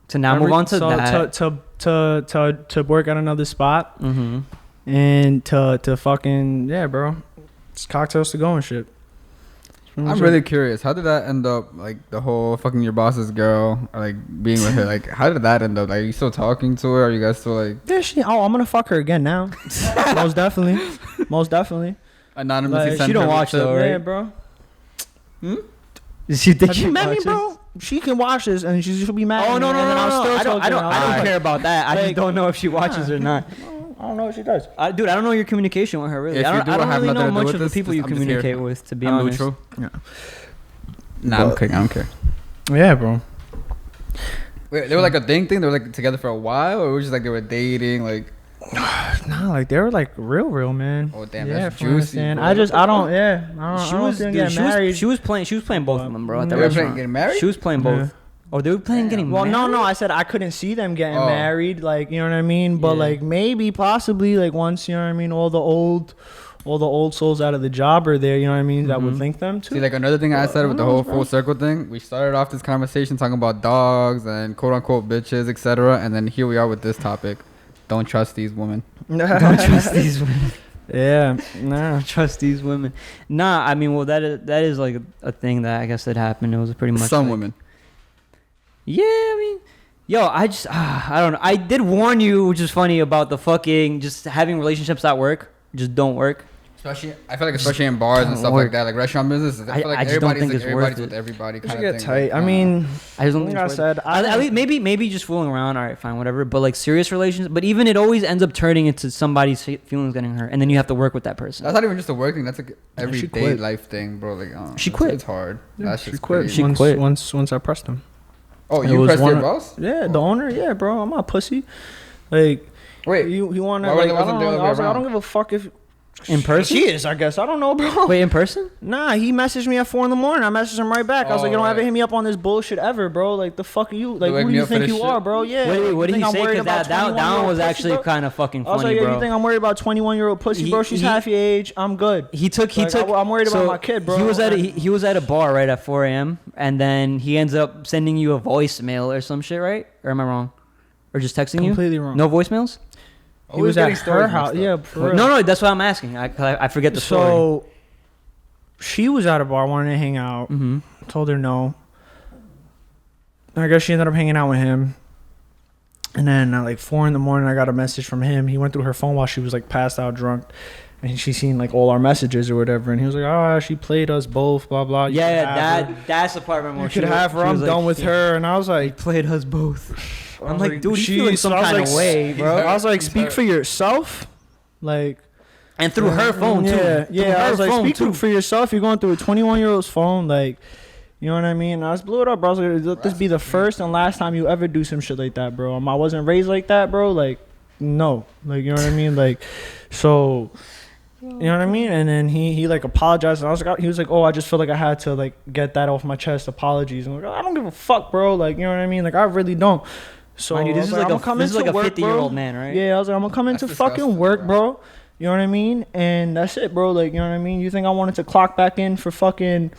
To now move on to that. To work at another spot Mm-hmm. and to fucking bro. It's cocktails to go and shit. I'm really curious. How did that end up? Like the whole fucking your boss's girl, or like being with her. Like, how did that end up? Like, are you still talking to her? Are you guys still like Yeah, I'm gonna fuck her again now. Most definitely. anonymously? Like, send she don't her watch shit? though, Yeah, right? bro. Does she think Have she you met me, watches? bro? She can watch this and she'll be mad. Oh at no me, no and no then I'll no! still I don't talk to her. I don't care about that. I just Like, don't know if she watches or not. I don't know what she does. Dude, I don't know your communication with her really. If I you don't, do, I don't I have really nothing know to do much with of the this. people you I'm just here. communicate with, to be I'm honest. neutral. Yeah. Nah, I'm kidding. I don't care. Yeah, bro. Wait, they were like a thing. They were like together for a while, or it was just like they were dating. Like, Nah, like they were like real, man. oh damn, Yeah, that's from what I juicy. understand. bro. I don't She was think dude, get married. she was playing both of them, bro. At They that were restaurant. playing getting married. She was playing both. Yeah. Oh, they were playing getting Well, married. no, I said I couldn't see them getting Oh. married, like, you know what I mean? But Yeah. like maybe possibly like once, you know what I mean, all the old souls out of the job are there, you know what I mean, that would Mhm. think them too. See, like another thing I said with the who whole knows, bro? full circle thing, we started off this conversation talking about dogs and quote unquote bitches, etc. And then here we are with this topic. Don't trust these women. Don't trust these women. Yeah, nah. Trust these women. Nah, I mean, well, that is like a thing that I guess that happened. It was pretty much Some like- women. Yeah, I mean, yo, I just I don't know. I did warn you, which is funny, about the fucking just having relationships that work just don't work. Especially, I feel like especially in bars and don't stuff work. like that, like restaurant business. I feel like I just don't everybody's think like, it's worth everybody's it. with everybody It kind should of get thing. tight. Like, I mean, I just don't like think I it's worth it. said, I At least maybe just fooling around. All right, fine, whatever. But like serious relations, but even it always ends up turning into somebody's feelings getting hurt, and then you have to work with that person. that's not even just a work thing. That's like she everyday quit. life thing, bro. Like, She it's- quit. It's hard. yeah, That's she just quit. crazy. She once, quit. Once I pressed him. Oh, It you was pressed one your of- boss? Yeah, the owner. Yeah, bro. I'm not a pussy. Like, Wait, you want to? why Like, wasn't I the don't other know. way I was like, I around? don't give a fuck if. In person? She is, I guess. I don't know, bro. Wait, in person? Nah, he messaged me at 4 a.m. I messaged him right back. I was Oh, like, you don't ever right. hit me up on this bullshit ever, bro. Like, the fuck are you? Like, wake who do me you up for think this you shit? are, bro? Yeah. Wait, like, what you did he think I'm say? worried Because about that one 21-year-old was pussy, actually bro? kind of fucking I was funny, like, yo, bro. you think I'm worried about 21-year-old pussy, bro? She's half your age. I'm good. He took. Like, I'm worried about my kid, bro. He was at a bar right at 4 a.m. and then he ends up sending you a voicemail or some shit, right? Or am I wrong? Or just texting you? Completely wrong. No voicemails? He was at her house. Yeah, for real. No, that's what I'm asking. I forget the story. So, she was at a bar, wanted to hang out. Mm-hmm. Told her no. I guess she ended up hanging out with him. And then at like 4 a.m, I got a message from him. He went through her phone while she was like passed out drunk. And she seen like all our messages or whatever. And he was like, oh, she played us both, blah, blah. You Yeah, could have her. that's the part where You could have her. I'm done with her. And I was like, Played us both. I I'm was like, dude, you feeling so some I was kind like, of way, bro. I was like, He's speak hurt. for yourself. Like, And through her phone, too. Yeah, Through yeah. I her was like, phone, speak too. for yourself. You're going through a 21-year-old's phone. Like, you know what I mean? And I just blew it up, bro. I was like, let this be the first and last time you ever do some shit like that, bro. I wasn't raised like that, bro. Like, no. Like, you know what I mean? Like, so, you know what I mean? And then he like apologized. And I was like, he was like, oh, I just feel like I had to like get that off my chest. Apologies. And I'm like, I don't give a fuck, bro. Like, you know what I mean? Like, I really don't. So Mind you, I this was is like, like I'm coming this is like to a work, 50-year-old bro. man, right? Yeah, I was like, I'm gonna come into That's fucking disgusting, work, bro. bro. You know what I mean? And that's it, bro. Like, you know what I mean? You think I wanted to clock back in for fucking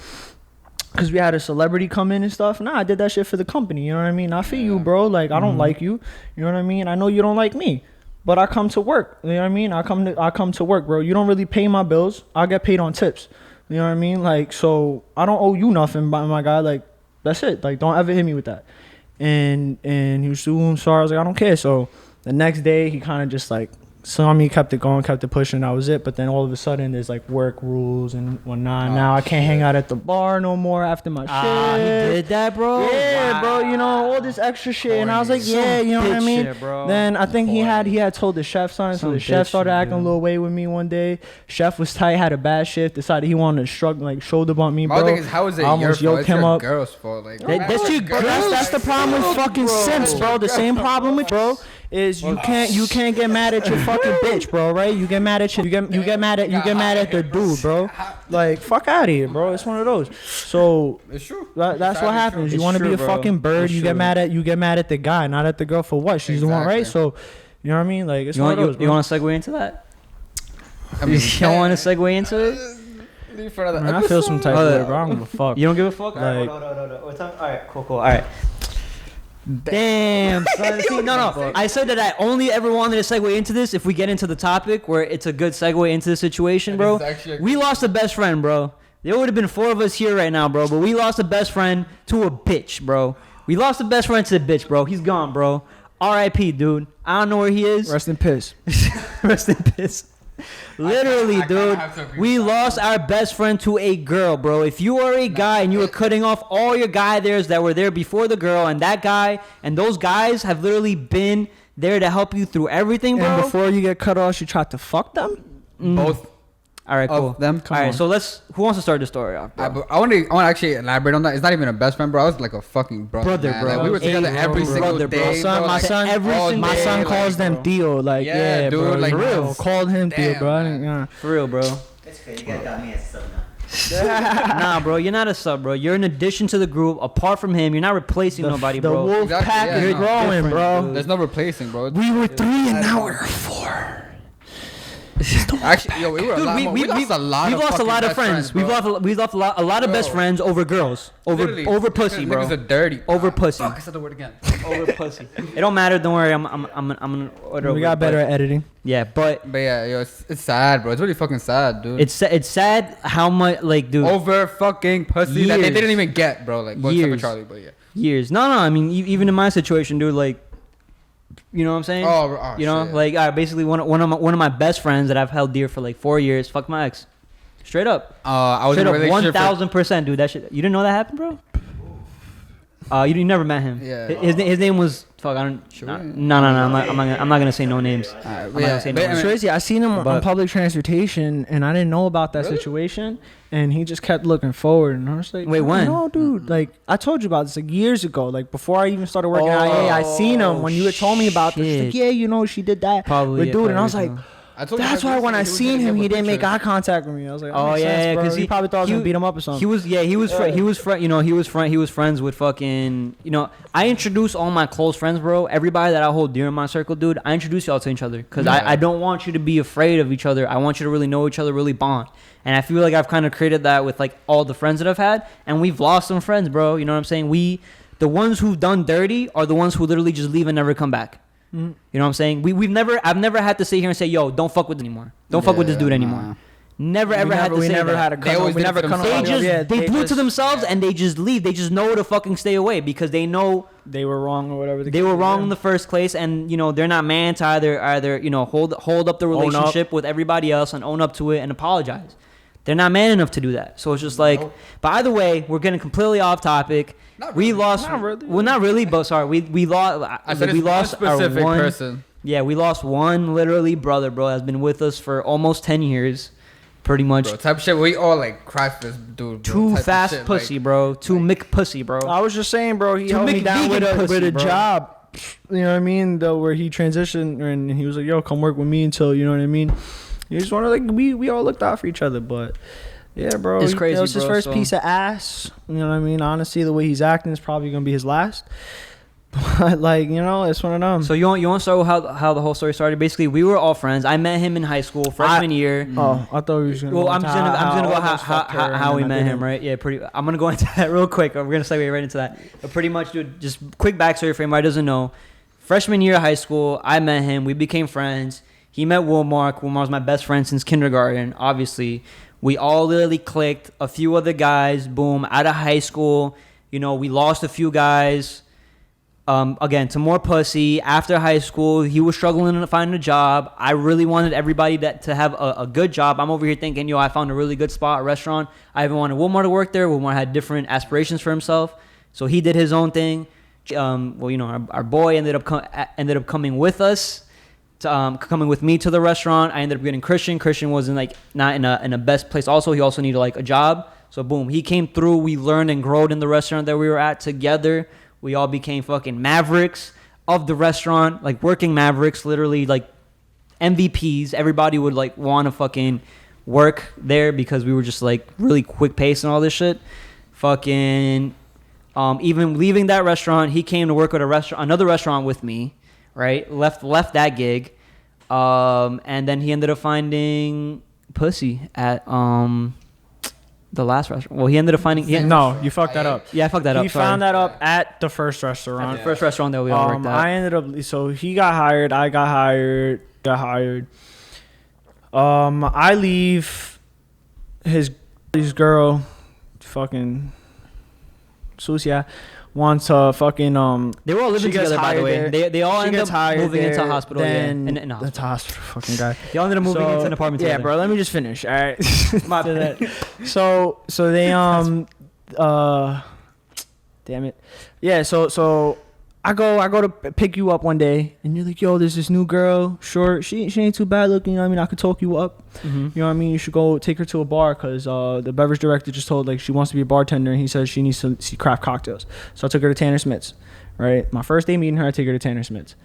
because we had a celebrity come in and stuff? Nah, I did that shit for the company. You know what I mean? Not for you, bro. Like, I don't like you. You know what I mean? I know you don't like me, but I come to work. You know what I mean? I come to work, bro. You don't really pay my bills. I get paid on tips. You know what I mean? Like, so I don't owe you nothing, my guy. Like, that's it. Like, don't ever hit me with that. And he was, I'm sorry. I was like, I don't care. So the next day, he kind of just like Some of me kept it going, kept it pushing. That was it. But then all of a sudden, there's like work rules and whatnot. Now I can't hang out at the bar no more after my shift. He did that, bro. Yeah, bro. You know all this extra shit, and I was like, yeah, you know what I mean. Shit, bro. Then I think he had told the chef something, so the chef started acting a little way with me one day. Chef was tight, had a bad shift, decided he wanted to shoulder bump me, bro. My thing is, how is it I almost your fault? yoked It's him your up. girl's fault. Like, That's the problem with fucking simps, bro. The same problem with bro is you can't get mad at your fucking bitch, bro. Right? You get mad at you get mad at the dude, bro. Like fuck out of here, bro. It's one of those. So it's true. That's what happens. You want to be a fucking bird. You get mad at the guy, not at the girl for what? She's the one, right? So you know what I mean? Like it's one of those. You want to segue into that? I mean, you don't want to segue into it? Man, I feel some type of way, bro. I don't give a fuck. You don't give a fuck? Like, all right, cool. All right. Damn, son. See, no. I said that I only ever wanted to segue into this if we get into the topic where it's a good segue into the situation, bro. We lost a best friend, bro. There would have been 4 of us here right now, bro. But we lost a best friend to a bitch, bro. We lost a best friend to the bitch, bro. He's gone, bro. R.I.P., dude. I don't know where he is. Rest in piss. Rest in piss. Literally, dude, we lost our best friend to a girl, bro. If you are a guy and you were cutting off all your guy theres that were there before the girl, and that guy and those guys have literally been there to help you through everything, bro. And before you get cut off, you tried to fuck them? Both. All right, cool. Them. All right, so who wants to start the story off, bro? I want to actually elaborate on that. It's not even a best friend, bro. I was like a fucking brother, man. bro. Like, we were together every single day. My son calls them Theo. Like, yeah, dude, bro. like, For real. no. Called him Theo, Damn, bro. man. For real, bro. That's crazy. You guys got me as a sub now. Nah, bro, you're not a sub, bro. You're an addition to the group. Apart from him, you're not replacing nobody, the bro. wolf Exactly, pack yeah, is no. growing, bro. Dude. There's no replacing, bro. We were 3 and now we're 4. Actually, yo, we were a lot more. We lost a lot we've of lost a lot of fucking friends. best We've bro. lost a lot of best Bro. friends over girls, Literally, over pussy, bro. Niggas are dirty. Over pussy. Fuck, I said the word again. Over pussy. It don't matter. Don't worry. I'm gonna order. We got better at editing. Yeah, but But yeah, yo, it's sad, bro. It's really fucking sad, dude. it's sad how much, like, dude. over fucking pussy that they Years. didn't even get, bro. Like, well, except for Years. Charlie, but yeah. Years. No. I mean, even in my situation, dude. Like, you know what I'm saying? Oh, you know, shit. like, basically one of my best friends that I've held dear for like 4 years. Fuck my ex. Straight up. I was Straight in a up, relationship. 1000%, dude. That shit. You didn't know that happened, bro? You never met him. Yeah. His name was fuck. I don't. Should No. we? I'm not gonna say no names. Alright, I'm not gonna say no but, names. It's crazy. I seen him on But- public transportation, and I didn't know about that situation. And he just kept looking forward, and I was like, Wait, when? No, dude. Like I told you about this like years ago. Like before I even started working at IA, I seen him when you had told me about this. She's like, shit. yeah, you know, she did that Probably, with yeah, dude, and I was probably like. so. I told you That's guys why when I he was seen gonna him, give he a didn't make picture. eye contact with me. I was like, Oh yeah, because because he probably thought I was gonna beat him up or something. He was friends with I introduced all my close friends, bro. Everybody that I hold dear in my circle, dude. I introduce y'all to each other because I don't want you to be afraid of each other. I want you to really know each other, really bond. And I feel like I've kind of created that with like all the friends that I've had, and we've lost some friends, bro. You know what I'm saying? The ones who've done dirty are the ones who literally just leave and never come back. You know what I'm saying? I've never had to sit here and say, yo, don't fuck with this anymore. Don't fuck with this dude anymore. Never ever had to say that. They always we never did it cut for him themselves. off. They do it to themselves and they just leave. They just know to fucking stay away because they know They were wrong or whatever. they were wrong in the first place, and they're not man to either hold up the relationship with everybody else and own up to it and apologize. They're not man enough to do that. So it's just like, but either way, we're getting completely off topic. We lost. Well, not really, but sorry, we lost. I said we it's lost one our specific one person. Yeah, we lost one literally brother, bro. That's been with us for almost 10 years, pretty much. Bro, type of shit. We all like cry for this dude. Bro, Too type of fast shit, pussy, like, bro. Too Mick pussy, bro. I was just saying, bro. He To held me make down with vegan a pussy, bro. job. You know what I mean? Though where he transitioned and he was like, "Yo, come work with me until you know what I mean." You just want to like we all looked out for each other, but yeah, bro. It's crazy, That was his bro, first so- piece of ass. You know what I mean? Honestly, the way he's acting is probably gonna be his last. But like it's one of them. So you want to start with how the whole story started? Basically, we were all friends. I met him in high school, freshman year. Oh, I thought we was gonna. Well, go I'm into just gonna go how we and met him, right? Yeah, pretty. I'm gonna go into that real quick. We're gonna segue right into that. But pretty much, dude, just quick backstory for anybody who doesn't know. Freshman year of high school, I met him. We became friends. He met WILMAR. WILMAR was my best friend since kindergarten. Obviously, we all literally clicked. A few other guys, boom, out of high school. We lost a few guys. again, to more pussy. After high school, he was struggling to find a job. I really wanted everybody to have a good job. I'm over here thinking, I found a really good spot, a restaurant. I even wanted Wilmar to work there. Wilmar had different aspirations for himself, so he did his own thing. Our boy ended up coming with us, coming with me to the restaurant. I ended up getting Christian. Christian wasn't not in a best place. Also, he also needed a job. So boom, he came through. We learned and growed in the restaurant that we were at together. We all became fucking mavericks of the restaurant, working mavericks, literally MVPs. Everybody would want to fucking work there because we were just really quick pace and all this shit. Fucking, even leaving that restaurant, he came to work at another restaurant with me, right? Left that gig, and then he ended up finding pussy at the last restaurant. Well, he ended up finding. No, you fucked that up. Yeah, I fucked that up. He found that up at the first restaurant. At the first restaurant that we all worked at. I ended up. So he got hired. I got hired. I leave. His girl, fucking, Susia, wants to fucking They were all living together, by the way. They all ended up moving into a hospital. Then in a hospital. That's a hospital, fucking guy. They all ended up moving into an apartment together. Yeah, bro. Let me just finish. All right. My bad. So they damn it. Yeah. So I go to pick you up one day, and you're like, yo, there's this new girl, short. She ain't too bad looking. You know what I mean? I could talk you up. Mm-hmm. You know what I mean? You should go take her to a bar because the beverage director just told she wants to be a bartender, and he says she needs to see craft cocktails. So I took her to Tanner Smith's. Right, my first day meeting her, I take her to Tanner Smith's.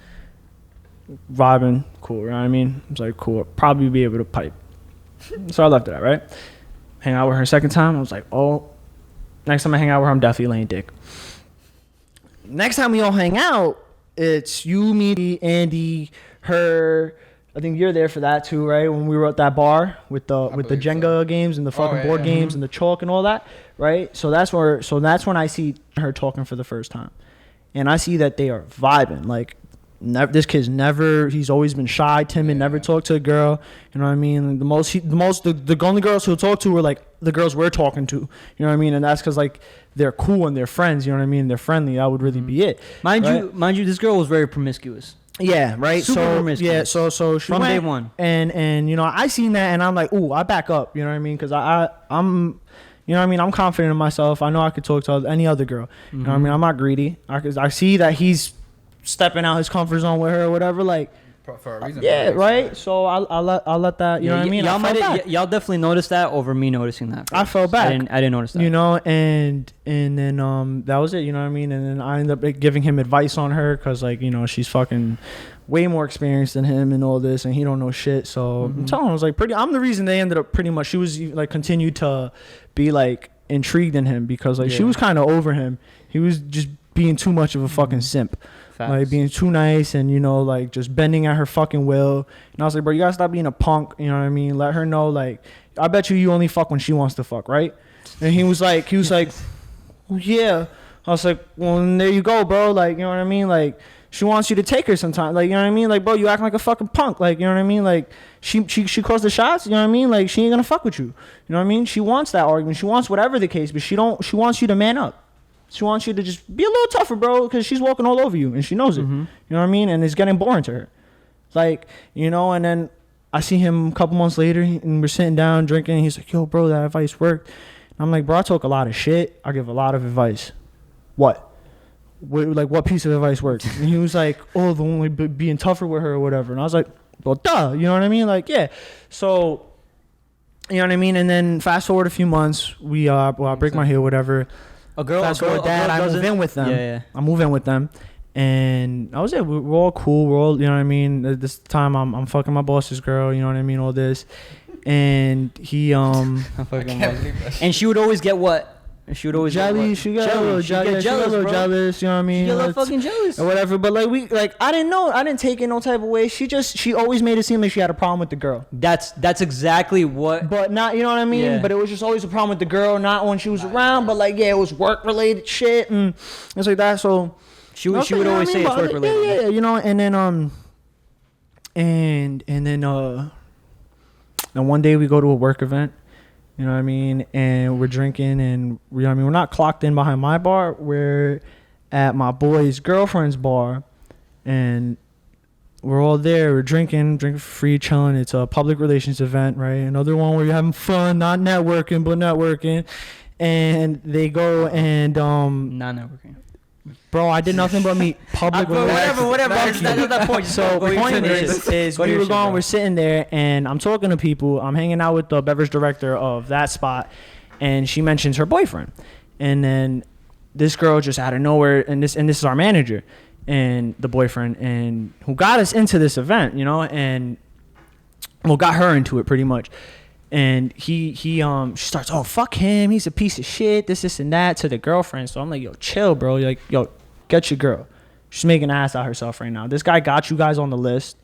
Vibing, cool. You know what I mean? I was like, cool. Probably be able to pipe. So I left it at, right? Hang out with her second time. I was like, oh, next time I hang out with her, I'm definitely laying dick. Next time we all hang out, it's you, me, Andy, her. I think you're there for that too, right? When we were at that bar with the Jenga games and the fucking board games and the chalk and all that, right? So that's when I see her talking for the first time, and I see that they are vibing. This kid's he's always been shy, timid, never talked to a girl. You know what I mean? The only girls who talk to were the girls we're talking to. You know what I mean? And that's because they're cool and they're friends. You know what I mean? They're friendly. That would really be it. Mind you, this girl was very promiscuous. Yeah, right. Super promiscuous. So she from went, day one. And I seen that and I'm like, ooh, I back up. You know what I mean? Because I'm. You know what I mean? I'm confident in myself. I know I could talk to any other girl. You know what I mean? I'm not greedy. I see that he's stepping out his comfort zone with her or whatever, for a reason. Yeah, right. So I'll let that. You know what I mean? Y'all definitely noticed that over me noticing that. I fell back. I didn't notice that. You know, and then that was it. You know what I mean? And then I ended up giving him advice on her because she's fucking way more experienced than him and all this, and he don't know shit. So I'm telling him, I was I'm the reason they ended up pretty much. She was continued to be intrigued in him because she was kind of over him. He was just being too much of a fucking simp. Facts. Being too nice and just bending at her fucking will. And I was like, bro, you gotta stop being a punk. You know what I mean? Let her know I bet you only fuck when she wants to fuck, right? And he was like, well, yeah. I was like, well, then there you go, bro. You know what I mean? She wants you to take her sometimes. You know what I mean? Bro, you acting like a fucking punk. You know what I mean? She calls the shots. You know what I mean? She ain't gonna fuck with you. You know what I mean? She wants that argument. She wants whatever the case, but she wants you to man up. She wants you to just be a little tougher, bro, because she's walking all over you, and she knows it. You know what I mean? And it's getting boring to her. And then I see him a couple months later, and we're sitting down drinking, and he's like, yo, bro, that advice worked. And I'm like, bro, I talk a lot of shit. I give a lot of advice. What piece of advice worked? And he was like, oh, the only being tougher with her or whatever. And I was like, well, duh. You know what I mean? Yeah. So, you know what I mean? And then fast forward a few months, I break my heel, whatever. I move in with them. Yeah. I move in with them, and I was we're all cool. We're all, you know what I mean. This time I'm fucking my boss's girl. You know what I mean. All this, and he and she would always get what? She would always jelly. She got a little jealous. You know what I mean? She get a little fucking jealous or whatever. But I didn't know. I didn't take it no type of way. She always made it seem like she had a problem with the girl. That's exactly what. But not, you know what I mean? Yeah. But it was just always a problem with the girl, not when she was around. But it was work related shit and it's like that. So she would always say it's work related. Yeah. You know, and then and then one day we go to a work event. You know what I mean? And we're drinking and, you know what I mean? We're not clocked in behind my bar. We're at my boy's girlfriend's bar, and we're all there. We're drinking for free, chilling. It's a public relations event, right? Another one where you're having fun, not networking, but networking. And they go and Not networking. bro, I did nothing but meet public relations. Whatever. That's that point. So the point is we were going, we're sitting there, and I'm talking to people. I'm hanging out with the beverage director of that spot, and she mentions her boyfriend, and then this girl just out of nowhere, and this is our manager, and the boyfriend, and who got us into this event, you know, and well, got her into it pretty much. And she starts, oh, fuck him, he's a piece of shit, this and that, to the girlfriend. So I'm like, yo, chill, bro. You're like, yo, get your girl. She's making an ass out of herself right now. This guy got you guys on the list,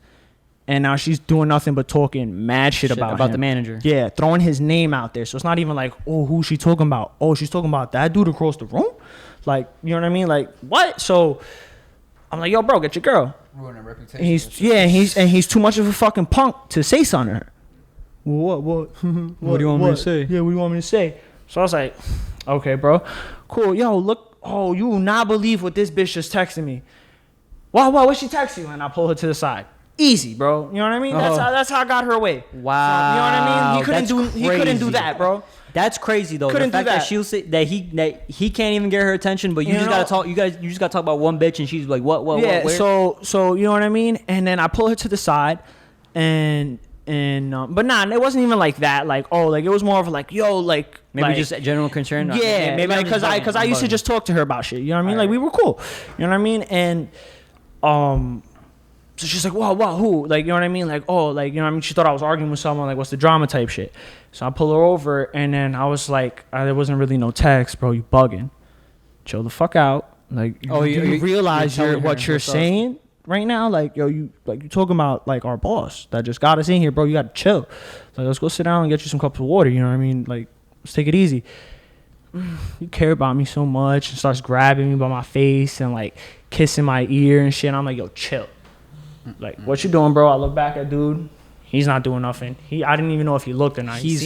and now she's doing nothing but talking mad shit about him. The manager. Yeah, throwing his name out there. So it's not even like, oh, who's she talking about? Oh, she's talking about that dude across the room? Like, you know what I mean? Like, what? So I'm like, yo, bro, get your girl. Ruining reputation. And he's too much of a fucking punk to say something to her. What What do you want me to say? Yeah, what do you want me to say? So I was like, okay, bro. Cool. Yo, look. Oh, you will not believe what this bitch just texted me. What she text you? And I pull her to the side. Easy, bro. You know what I mean? That's how I got her away. Wow. So, you know what I mean? He couldn't do that, bro. That's crazy though. Couldn't the fact do that. that she'll say that he can't even get her attention, but you just gotta talk. You just gotta talk about one bitch, and she's like, what? Yeah. Where? So you know what I mean? And then I pull her to the side, and but nah, it wasn't even like that. Like, oh, like it was more of like, yo, like maybe just general concern. Yeah, maybe because I used to just talk to her about shit. You know what I mean? Like we were cool. You know what I mean? And so she's like, wow, who? Like, you know what I mean? Like, oh, like, you know what I mean? She thought I was arguing with someone. Like, what's the drama type shit? So I pull her over, and then I was like, there wasn't really no text, bro. You bugging? Chill the fuck out. Like, you realize what you're saying right now? Like, yo, you talking about like our boss that just got us in here, bro. You gotta chill. Like, let's go sit down and get you some cups of water. You know what I mean? Like, let's take it easy. You care about me so much, and starts grabbing me by my face and like kissing my ear and shit. I'm like, yo, chill. Like, what you doing, bro? I look back at dude. He's not doing nothing. I didn't even know if he looked or not. He's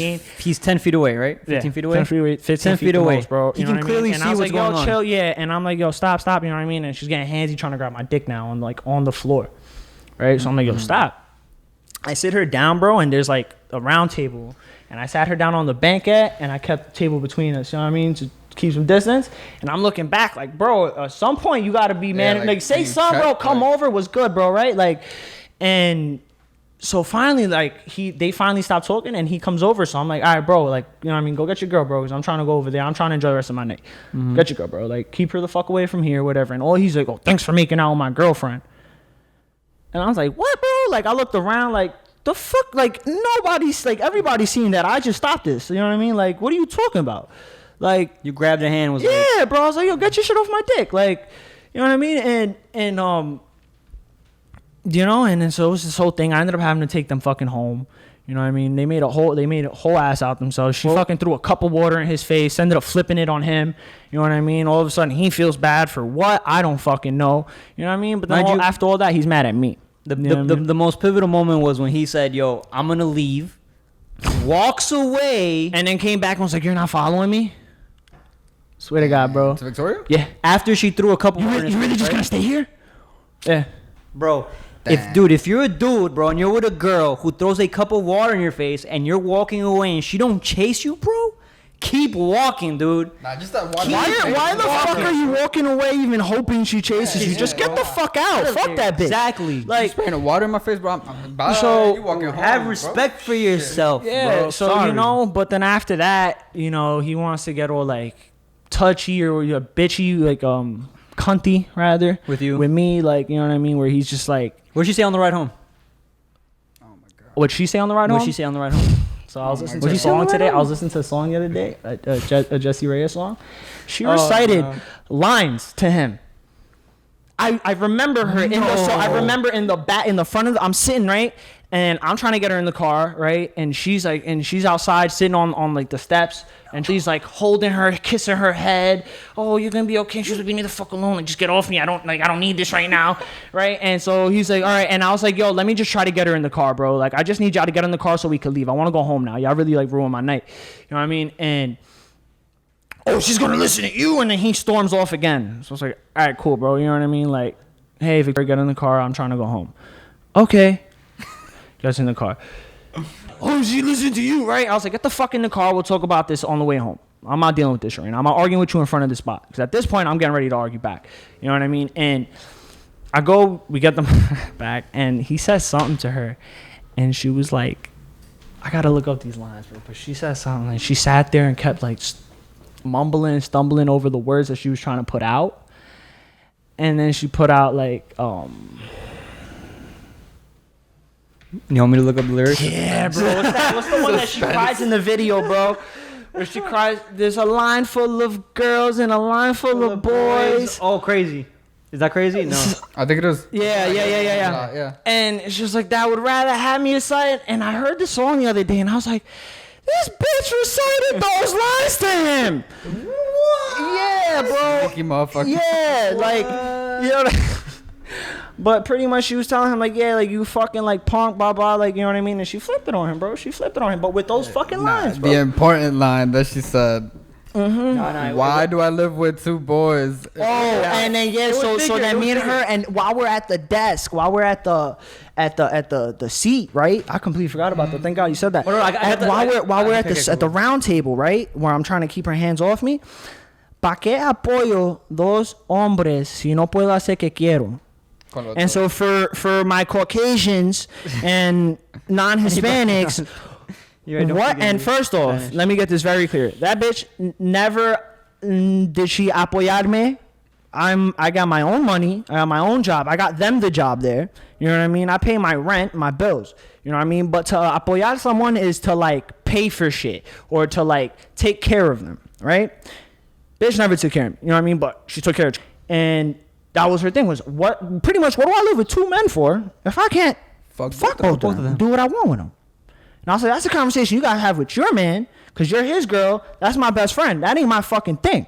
10 feet away, right? 15 feet away? 15 feet away, bro. He can clearly see what's going on. And I was like, yo, chill, yeah. And I'm like, yo, stop, you know what I mean? And she's getting handsy trying to grab my dick now on the floor, right? So I'm like, yo, stop. I sit her down, bro, and there's like a round table. And I sat her down on the banquette, and I kept the table between us, you know what I mean? To keep some distance. And I'm looking back like, bro, at some point you got to be, man. Like say something, bro. Come over. Was good, bro, right? Like, and so finally, like, they finally stopped talking, and he comes over. So I'm like, all right, bro, like, you know what I mean? Go get your girl, bro, because I'm trying to go over there. I'm trying to enjoy the rest of my night. Get your girl, bro. Like, keep her the fuck away from here, whatever. And he's like, oh, thanks for making out with my girlfriend. And I was like, what, bro? Like, I looked around like, the fuck? Like, nobody's, like, everybody's seen that. I just stopped this. You know what I mean? Like, what are you talking about? Like, you grabbed her hand. Yeah, bro. I was like, yo, get your shit off my dick. Like, you know what I mean? And you know, and then so it was this whole thing. I ended up having to take them fucking home. You know what I mean? They made a whole ass out themselves. She fucking threw a cup of water in his face, ended up flipping it on him. You know what I mean? All of a sudden he feels bad for what? I don't fucking know. You know what I mean? But then after all that, he's mad at me. The most pivotal moment was when he said, yo, I'm gonna leave, walks away, and then came back and was like, you're not following me? Swear to God, bro. To Victoria? Yeah. After she threw a couple. You really just gonna stay here? Yeah. Bro, if you're a dude, bro, and you're with a girl who throws a cup of water in your face and you're walking away and she don't chase you, bro, keep walking, dude. Nah, just that one. Why the fuck are you walking away even hoping she chases you? Just get the fuck out. Fuck that bitch. Exactly. Like, spraying water in my face, bro. Bye. So you walking home, have respect for yourself, yeah, bro. so Sorry. you know, but then after that, you know, he wants to get all like touchy or bitchy, like cunty rather with me, like, you know what I mean, where he's just like, what'd she say on the ride home? Oh my God. What'd she say on the ride home? What'd she say on the ride home? So I was listening to a song today. I was listening to a song the other day, a Jessie Reyes song. She recited lines to him. I remember her in the song. I remember in the front of I'm sitting right, and I'm trying to get her in the car, right? And she's outside sitting on like the steps, and she's like holding her, kissing her head. Oh, you're gonna be okay. She's like, leave me the fuck alone. Like, just get off me. I don't need this right now, right? And so he's like, all right. And I was like, yo, let me just try to get her in the car, bro. Like, I just need y'all to get in the car so we can leave. I want to go home now. Y'all really like ruined my night. You know what I mean? And oh, she's gonna listen to you, and then he storms off again. So it's like, all right, cool, bro. You know what I mean? Like, hey, Victoria, get in the car. I'm trying to go home. Okay. Gets in the car. Oh, she listened to you, right? I was like, get the fuck in the car. We'll talk about this on the way home. I'm not dealing with this right now. I'm not arguing with you in front of the spot. Because at this point, I'm getting ready to argue back. You know what I mean? And we get them back, and he says something to her. And she was like, I got to look up these lines, bro. But she said something. And she sat there and kept like mumbling, stumbling over the words that she was trying to put out. And then she put out like, You want me to look up the lyrics? yeah, bro. What's the one that she cries in the video, bro? Where she cries, there's a line full of girls and a line full of boys. Oh, crazy. Is that crazy? No. I think it is. Yeah. Yeah. And it's just like, that would rather have me aside. And I heard the song the other day, and I was like, this bitch recited those lines to him. What? Yeah, bro. Sneaky motherfucker. Yeah, like, you know what I But pretty much she was telling him, like, yeah, like, you fucking, like, punk, blah, blah, like, you know what I mean? And she flipped it on him, bro. She flipped it on him. But with those fucking lines, bro. The important line that she said. Why do I live with two boys? Oh, and then so then me and her, and while we're at the desk, while we're at the seat, right? I completely forgot about that. Thank God you said that. While we're at the round table, right, where I'm trying to keep her hands off me. ¿Pa qué apoyo dos hombres si no puedo hacer que quiero? And so for my Caucasians and non-Hispanics. What? And first off, let me get this very clear. That bitch never did she apoyarme. I got my own money. I got my own job. I got them the job there. You know what I mean? I pay my rent, my bills. You know what I mean? But to apoyar someone is to like pay for shit or to like take care of them, right? Bitch never took care of me. You know what I mean? But she took care of me. And that was her thing, was what do I live with two men for if I can't fuck both of them, do what I want with them? And I was like, that's a conversation you gotta have with your man, because you're his girl. That's my best friend. That ain't my fucking thing.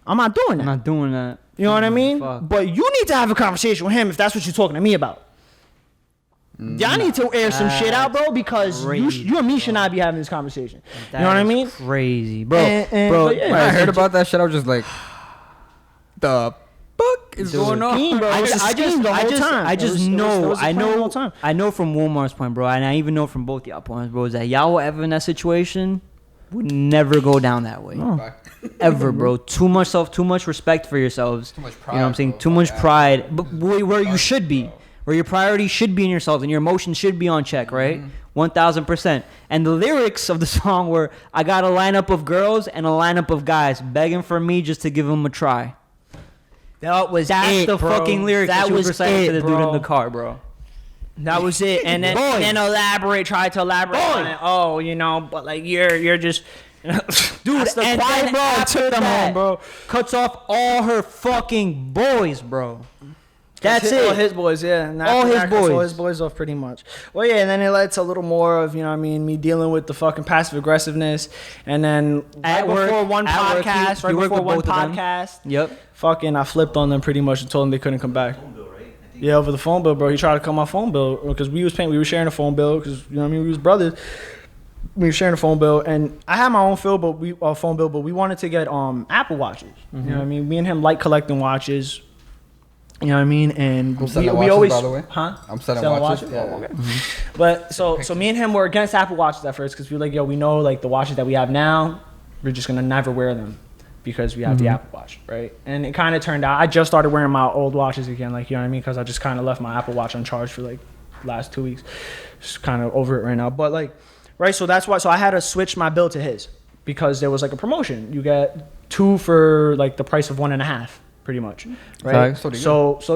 I'm not doing that. I'm not doing that. You know what I mean? Fuck. But you need to have a conversation with him if that's what you're talking to me about. Y'all need to air some shit out, bro, because you and me should not be having this conversation. You know what I mean? Crazy, bro. Bro, When I heard about that shit, I was just like, the fuck is going on? Bro. I know from Wilmar's point, bro, and I even know from both y'all points, bro, is that y'all ever in that situation would never go down that way. No. Ever, bro. Too much self, too much respect for yourselves. Too much pride, you know what I'm saying? bro. Too much pride. But where you should be. Where your priorities should be in yourself and your emotions should be on check, right? 1000%. And the lyrics of the song were, I got a lineup of girls and a lineup of guys begging for me just to give them a try. That's the fucking lyrics that was recited to the dude in the car, bro. That was it. And then try to elaborate on it. Oh, you know, but like you're just dude, that's the quiet bro took them home, bro. Cuts off all her fucking boys, bro. That's it. All his boys, yeah. All his boys off pretty much. Well, yeah, and then it led to a little more of, you know what I mean, me dealing with the fucking passive aggressiveness. And then right before one podcast, fucking I flipped on them pretty much and told them they couldn't come back. Yeah, over the phone bill, bro. He tried to cut my phone bill because we were sharing a phone bill because, you know what I mean, we was brothers. We were sharing a phone bill, and I had my own phone bill, but we wanted to get Apple Watches. You know what I mean? Me and him like collecting watches. You know what I mean? And we always, by the way. Huh? I'm selling watches. Yeah. Oh, okay. But so me and him were against Apple Watches at first because we were like, yo, we know like the watches that we have now, we're just gonna never wear them because we have the Apple Watch, right? And it kind of turned out I just started wearing my old watches again, like, you know what I mean? Because I just kind of left my Apple Watch uncharged for like last 2 weeks, just kind of over it right now. But like, right? So that's why. So I had to switch my bill to his because there was like a promotion. You get 2 for like the price of 1.5. Pretty much, right? So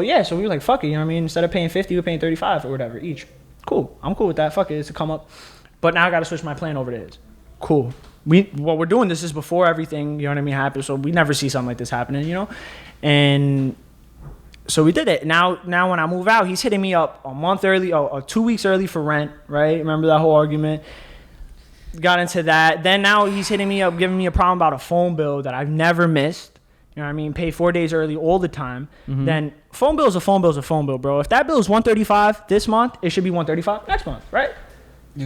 we were like, fuck it, you know what I mean? Instead of paying 50, we're paying 35 or whatever each. Cool, I'm cool with that. Fuck it, it's a come up. But now I got to switch my plan over to his. Cool. What we're doing, this is before everything, you know what I mean, happens. So we never see something like this happening, you know. And so we did it. Now when I move out, he's hitting me up a month early, 2 weeks early for rent, right? Remember that whole argument? Got into that. Then now he's hitting me up, giving me a problem about a phone bill that I've never missed. You know what I mean? Pay 4 days early all the time. Then phone bill is a phone bill, bro. If that bill is $135 this month, it should be $135 next month, right?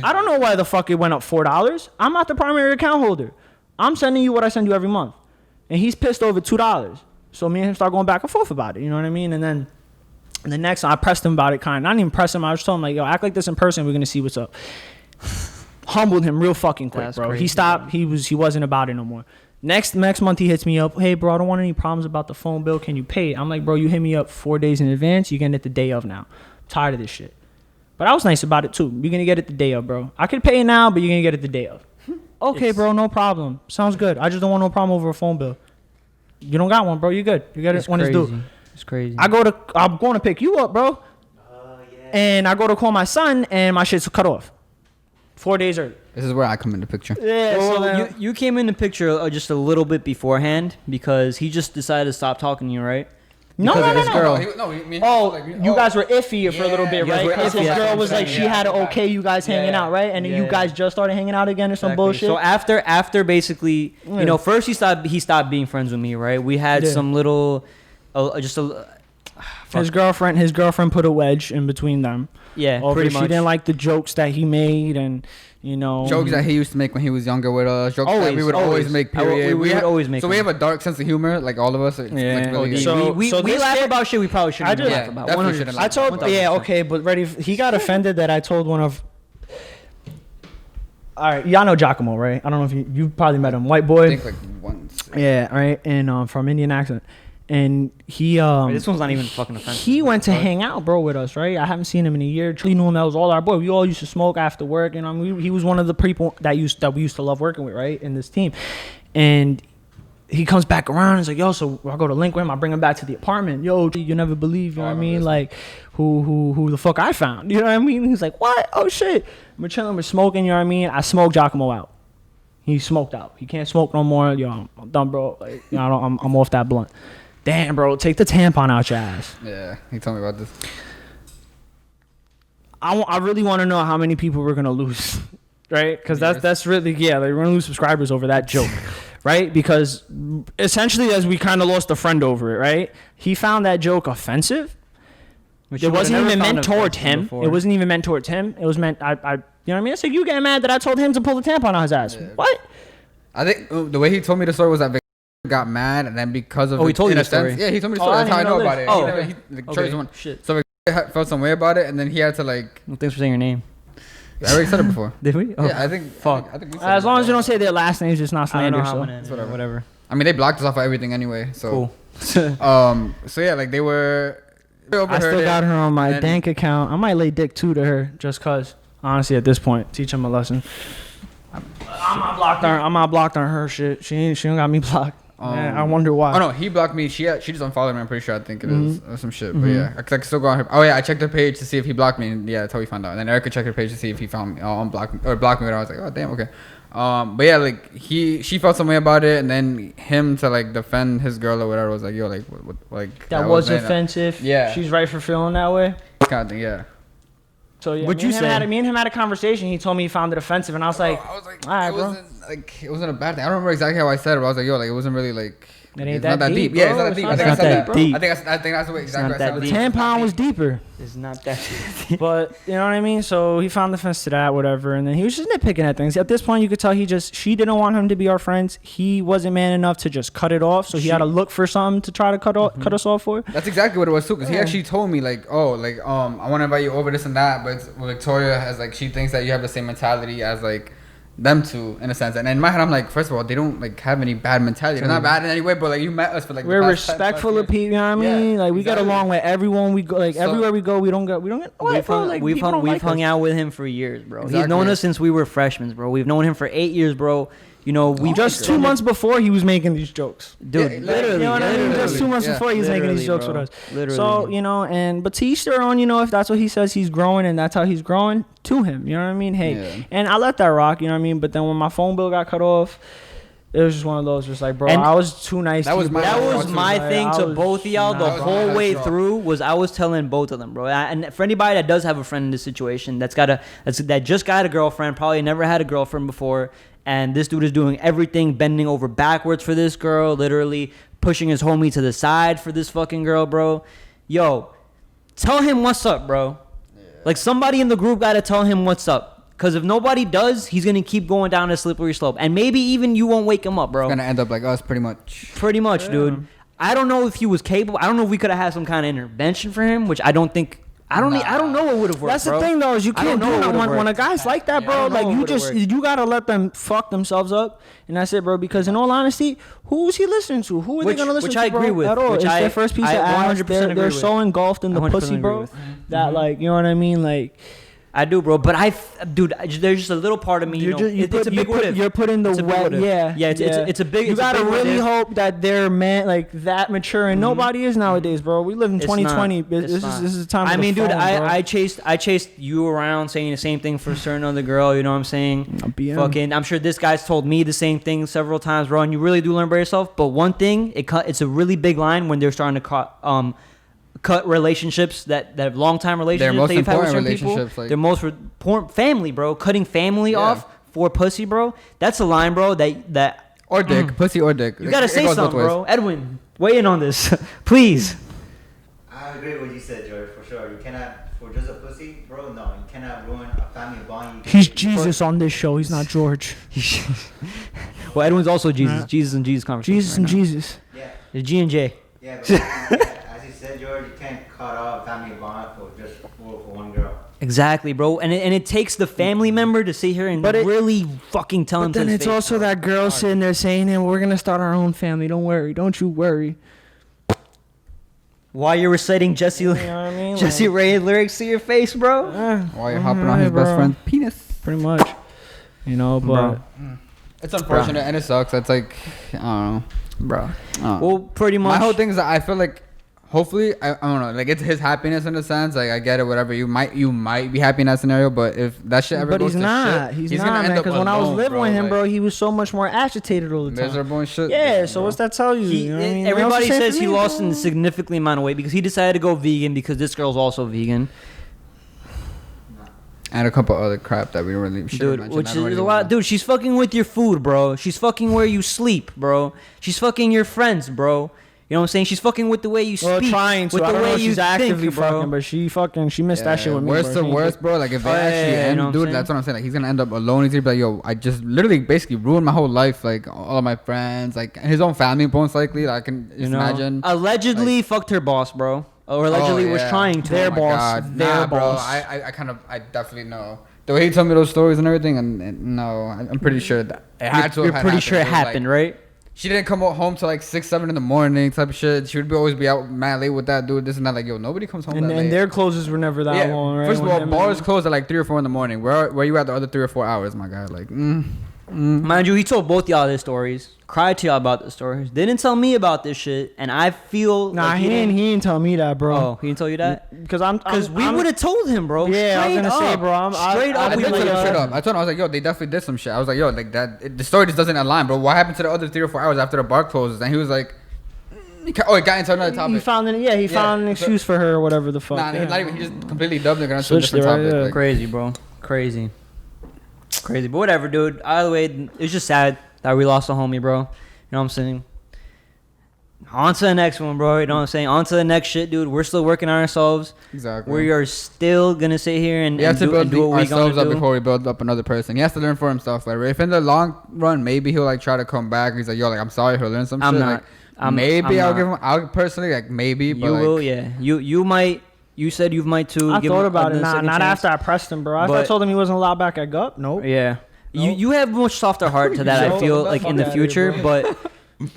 I don't know why the fuck it went up $4. I'm not the primary account holder. I'm sending you what I send you every month. and he's pissed over $2. So me and him start going back and forth about it. You know what I mean? And then the next time I pressed him about it, kind of not even press him. I just told him like, yo, act like this in person. We're gonna see what's up. Humbled him real fucking quick, That's bro. crazy, He stopped. He wasn't about it no more. Next month he hits me up. Hey, bro, I don't want any problems about the phone bill. Can you pay it? I'm like, bro, you hit me up 4 days in advance. You're getting it the day of now. I'm tired of this shit. But I was nice about it too. You're gonna get it the day of, bro. I could pay it now, but you're gonna get it the day of. Okay, bro, no problem. Sounds good. I just don't want no problem over a phone bill. You don't got one, bro. You good. You get it when it's due. It's crazy. I'm going to pick you up, bro. And I go to call my son, and my shit's cut off 4 days early. This is where I come in the picture. Yeah, So you came in the picture just a little bit beforehand because he just decided to stop talking to you, right? No, Because of his girl. You guys were iffy for a little bit, Yeah, right? we're Because iffy. his That's girl what was I'm like, saying. she had it okay, you guys hanging out, right? And then you guys just started hanging out again or some bullshit. So after basically, you know, first he stopped being friends with me, right? We had some little, his girlfriend put a wedge in between them. Yeah, Over pretty she much. didn't like the jokes that he made, and you know, Jokes that he used to make when he was younger with us. Jokes that we would always make. Period. We would always make. So we have a dark sense of humor, like all of us. It's Yeah. like really So- we this laugh kid- about shit we probably shouldn't I just- laugh about. definitely 100%. shouldn't I laugh. told 1000%. okay, but ready. He got offended that I told one of. All right, y'all know Giacomo, right? I don't know if you probably met him. White boy. I think like once. Yeah, right, and from Indian accent, and he Wait, this one's not even fucking offensive. He went to hang out, bro, with us, right? I haven't seen him in a year. He knew him. That was all our boy. We all used to smoke after work, and he was one of the people that we used to love working with, right, in this team. And he comes back around and he's like, yo, so I go to link with him. I bring him back to the apartment. Yo, you never believe, you know what I mean? Like, who the fuck I found? You know what I mean? He's like, what? Oh shit. We're chilling, we're smoking. You know what I mean? I smoked Giacomo out. He smoked out. He can't smoke no more. Yo, I'm done, bro. Like, you know, I'm off that blunt. Damn, bro, take the tampon out your ass. Yeah, he told me about this. I really want to know how many people we're gonna lose, right? Because that's really like, we're gonna lose subscribers over that joke, right? Because essentially, as we kind of lost a friend over it, right? He found that joke offensive. Which It you would've wasn't never even found meant towards offensive him. before. It wasn't even meant towards him. It was meant you know what I mean? It's like you getting mad that I told him to pull the tampon out his ass. Yeah. What? I think the way he told me the story was that Victor got mad, and then because of Oh, he told you in a the story. sense, yeah, he told me the Oh, story. I That's how I didn't know know about this. it. Oh, He okay. the Okay, church one. shit. So Victor felt some way about it, and then he had to like. Well, thanks for saying your name. I already said it before. Did we? Oh. Yeah, I think. Fuck. I think we said As it long as you before. don't say their last names, it's not I don't know slander. how So. many. It's whatever. Whatever. I mean, they blocked us off of everything anyway. So. Cool. So yeah, like they overheard I still got it, her on my and- bank account. I might lay dick too to her just cause. Honestly, at this point, teach him a lesson. I'm not blocked on her shit. She don't got me blocked. Man, I wonder why. Oh no, he blocked me. She just unfollowed me. I'm pretty sure. I think it is or some shit. But yeah, I still go on her. Oh yeah, I checked her page to see if he blocked me. And yeah, that's how we found out. And then Erica checked her page to see if he found me, unblocked me or blocked me. And I was like, oh damn, okay. But yeah, like she felt some way about it, and then him to like defend his girl or whatever was like, yo, like what like that was wasn't- offensive. Yeah. She's right for feeling that way. kind of thing. Yeah. So yeah, What'd you say? Me and him had a conversation. He told me he found it offensive, and I was like, I was like, all right, it bro. wasn't like it wasn't a bad thing. I don't remember exactly how I said it, but I was like, yo, like it wasn't really like. It ain't it's that not that deep, deep. Yeah, it's bro. not that It's deep. not I think I that said that. deep. I think that's the way exactly not what I that said. the deep. tampon was deeper. It's not that. But you know what I mean. So he found offense to that, whatever, and then he was just nitpicking at things. At this point, you could tell she didn't want him to be our friends. He wasn't man enough to just cut it off, so he had to look for something to try to cut us off for. That's exactly what it was too, because he Yeah. actually told me like, oh, like I want to invite you over this and that, but Victoria has like she thinks that you have the same mentality as like them two in a sense, and in my head I'm like, first of all, they don't like have any bad mentality. They're not bad in any way, but like you met us for like the We're past 10+ respectful of years. people. You know what I mean? Yeah, Like we get exactly. along with everyone. We go like So- everywhere we go. We don't get. What, bro? Like, we've people don't hung like us. out with him for years, bro. He's Exactly. known us since we were freshmen, bro. We've known him for 8 years, bro. You know, we Just 2 months before he was making these jokes. dude. Yeah, literally, You know what I mean? literally. Just 2 months Yeah. before he was making these Literally, jokes bro. with us. Literally. So, you know, but to each their own, you know, if that's what he says he's growing and that's how he's growing, to him. You know what I mean? Hey. Yeah. And I let that rock, you know what I mean? But then when my phone bill got cut off, it was just one of those, just like, bro, And I was too nice that to was you, my- bro. That was too. my Like, thing I to was both of y'all the not- whole way That's through was I was telling both of them, bro. And for anybody that does have a friend in this situation that just got a girlfriend, probably never had a girlfriend before, and this dude is doing everything, bending over backwards for this girl, literally pushing his homie to the side for this fucking girl, bro. Yo, tell him what's up, bro. Like somebody in the group got to tell him what's up. Because if nobody does, he's gonna keep going down a slippery slope, and maybe even you won't wake him up, bro. It's gonna end up like us, pretty much. Pretty much, dude. I don't know if he was capable. I don't know if we could have had some kind of intervention for him, which I don't think. I don't know what would have worked. That's bro. the thing, though, is you can't do that when a guy's like that, bro. Like you gotta let them fuck themselves up, and that's it, bro. Because in all honesty, who's he listening to? Who are they gonna listen to? Which I agree with. At all? It's their first piece of ass. 100% They're so engulfed in the pussy, bro. That like, you know what I mean, like. I do, bro, but dude, there's just a little part of me, it's a big what if. You're putting the wet, it's a big. You gotta really hope that they're like that mature, and nobody is nowadays, bro. We live in 2020. This is the time. I mean, dude, phone, I chased you around saying the same thing for a certain other girl. You know what I'm saying? Fucking, I'm sure this guy's told me the same thing several times, bro. And you really do learn by yourself. But one thing, it's a really big line when they're starting to cut relationships that have long time relationships. Their most that you've had with important certain relationships, people. like, Their most important family, bro. Cutting family off for pussy, bro. That's a line, bro. That or dick, pussy or dick. You gotta say something, bro. Edwin, weigh in on this, please. I agree with what you said, George. For sure, you cannot for just a pussy, bro. No, you cannot ruin a family bond. He's Jesus on this show. He's not George. Well, Edwin's also Jesus. Jesus and Jesus conversation. Jesus and Jesus. Yeah. The G and J. Yeah, but as you said, George, you can't cut off family bond for just for one girl. Exactly, bro. And it takes the family member to sit here and really fucking tell him. But then it's also that girl sitting there saying, "Hey, we're gonna start our own family. Don't worry. Don't you worry." While you're reciting Jesse Ray lyrics to your face, bro. While you're hopping on his best friend's penis. Pretty much. You know, but it's unfortunate and it sucks. It's like, I don't know, bro. Well, pretty much. My whole thing is that I feel like, hopefully, I don't know, like it's his happiness in a sense. Like I get it, whatever. You might be happy in that scenario, but if that shit ever goes to shit, he's not, man. Because when I was living with him, bro, he was so much more agitated all the time. Miserable and shit. Yeah. So what's that tell you? You know what I mean? Everybody says he lost a significant amount of weight because he decided to go vegan because this girl's also vegan. And a couple other crap that we don't really dude, which is a lot. Dude, she's fucking with your food, bro. She's fucking where you sleep, bro. She's fucking your friends, bro. You know what I'm saying? She's fucking with the way you speak. Well, trying to. With the way she's actively think, bro. fucking, but she missed that shit with me. Worst to worst, bro. Like if they actually end, dude, that's what I'm saying. Like he's gonna end up alone. He's gonna be like, yo, I just literally basically ruined my whole life. Like all of my friends, like his own family, most likely. Like, I can just imagine. Allegedly fucked her boss, bro. Or allegedly was trying to. Their boss. Their boss. I definitely know. The way he told me those stories and everything, and no, I'm pretty sure that it had to. You're pretty sure it happened, right? She didn't come home till like 6, 7 in the morning type of shit. She would always be out mad late with that dude, this and that. Like, yo, nobody comes home that late. And their closes were never that long, right? First of all, bars closed at like 3 or 4 in the morning. Where you at the other 3 or 4 hours, my guy? Like, Mind you, he told both y'all his stories. Cried to y'all about the stories. Didn't tell me about this shit, and I feel like he didn't tell me that, bro. Oh, he didn't tell you that? Because we would have told him, bro. Yeah, I was gonna say, bro. Straight up. I did tell him straight up. I told him, I was like, yo, they definitely did some shit. I was like, yo, like that. The story just doesn't align, bro. What happened to the other 3 or 4 hours after the bar closes? And he was like, he got into another topic. He found an excuse for her or whatever the fuck. Nah, not even. He just completely dubbed it onto a different topic. Like, crazy, bro. Crazy. But whatever, dude. Either way, it's just sad that we lost a homie, bro. You know what I'm saying? On to the next one, bro. You know what I'm saying? On to the next shit, dude. We're still working on ourselves. Exactly. We are still going to sit here and we have to build do what we ourselves up do. before we build up another person. He has to learn for himself. Like, if in the long run, maybe he'll like try to come back. He's like, yo, like, I'm sorry. He'll learn some shit. Like, I'll give him. I'll personally, like, maybe. But you like, will, yeah. You might. You said you might too. I thought about it. Not after I pressed him, bro. After I told him he wasn't allowed back at GUP. Nope. Yeah. Nope. You have a much softer heart to that. I feel like in the future, but.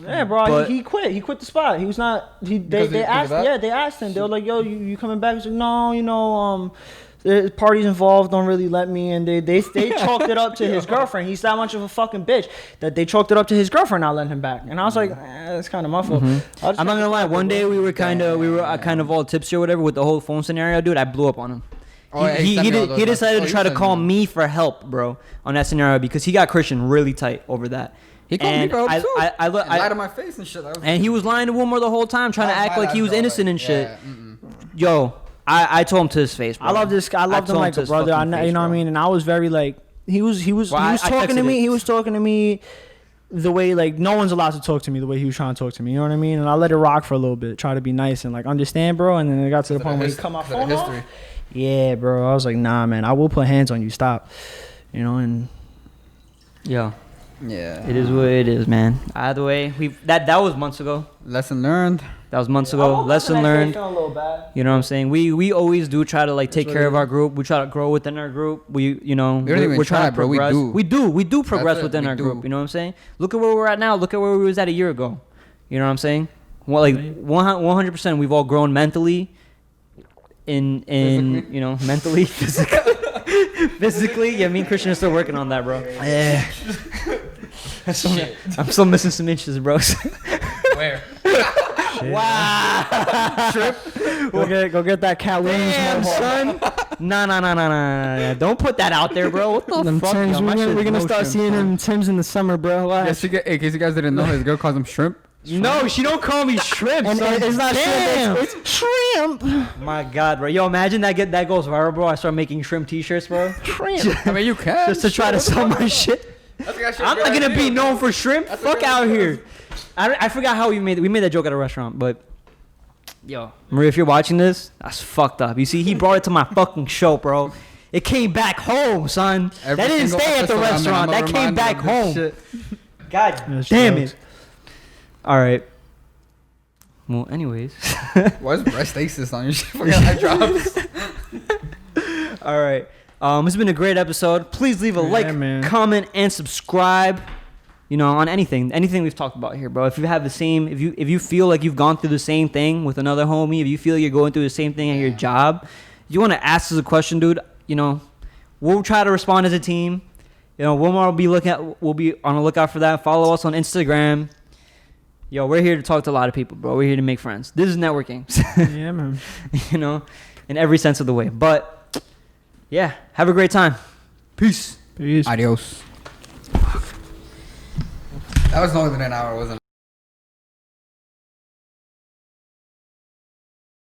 Yeah, bro. He quit. He quit the spot. He was not. They asked. Yeah, they asked him. They were like, "Yo, you coming back?" He's like, "No, you know, the parties involved don't really let me." And they chalked it up to his girlfriend. He's that much of a fucking bitch that they chalked it up to his girlfriend not letting him back. And I was like, that's kind of my fault. I'm not gonna lie. One day we were kind of all tipsy or whatever with the whole phone scenario, dude. I blew up on him. He decided to try to call me for help, bro, on that scenario because he got Christian really tight over that. He called me for help too. I lied to my face and shit. And he was lying to Wilmar the whole time, trying to act like he was innocent and shit. Yo, I told him to his face, bro. I love this guy. I loved him like a brother. You know what I mean? And I was very like, he was talking to me. He was talking to me the way like no one's allowed to talk to me the way he was trying to talk to me. You know what I mean? And I let it rock for a little bit, try to be nice and like understand, bro. And then it got to the point where he cut my phone off. Yeah, bro. I was like, nah, man. I will put hands on you. Stop. you know, and Yeah. Yeah. It is what it is, man. Either way, that was months ago. Lesson learned. That was months ago. Lesson learned. A little bad. You know what I'm saying? We always do try to like take what care it of our group. We try to grow within our group. We don't even we're try, trying to bro. We progress. do. We do progress That's it. within We our do. group. You know what I'm saying? Look at where we're at now. Look at where we was at a year ago. You know what I'm saying? Well, like 100%, we've all grown mentally. In Physically? you know, mentally, physically. Yeah, me and Christian are still working on that, bro. Yeah. I'm still missing some inches, bro. Where? Wow. Go get that Cat Williams. Damn, son. Nah. Don't put that out there, bro. What the Them fuck? Tims, Yo, my we're shit's gonna start motion, seeing son. them Tims in the summer, bro. Yeah, Watch. in case you guys didn't know, his girl calls him shrimp. No, she don't call me shrimp, And son. it's not Damn. shrimp. It's shrimp. My God, bro. Yo, imagine that goes viral, bro. I start making shrimp T-shirts, bro. Shrimp. I mean, you can. Just to try to sell my shit. I'm not gonna be known for shrimp. Fuck out here. I forgot how we made that joke at a restaurant, but yo, Maria, if you're watching this, that's fucked up. You see, he brought it to my fucking show, bro. It came back home, son. Every That didn't single stay at the episode, restaurant. I'm That came reminded back of this home. shit. God That's damn jokes. it. All right. Well, anyways. Why is breastasis on your shit? Fucking eye drops. All right. It's been a great episode. Please leave a like, man. comment, and subscribe. You know, on anything we've talked about here, bro. If you have the same, if you feel like you've gone through the same thing with another homie, if you feel you're going through the same thing at your job, you want to ask us a question, dude. You know, we'll try to respond as a team. You know, WILMAR we'll be on the lookout for that. Follow us on Instagram. Yo, we're here to talk to a lot of people, bro. We're here to make friends. This is networking. Yeah, man. You know, in every sense of the way. But yeah, have a great time. Peace. Peace. Adios. That was longer than an hour, wasn't it?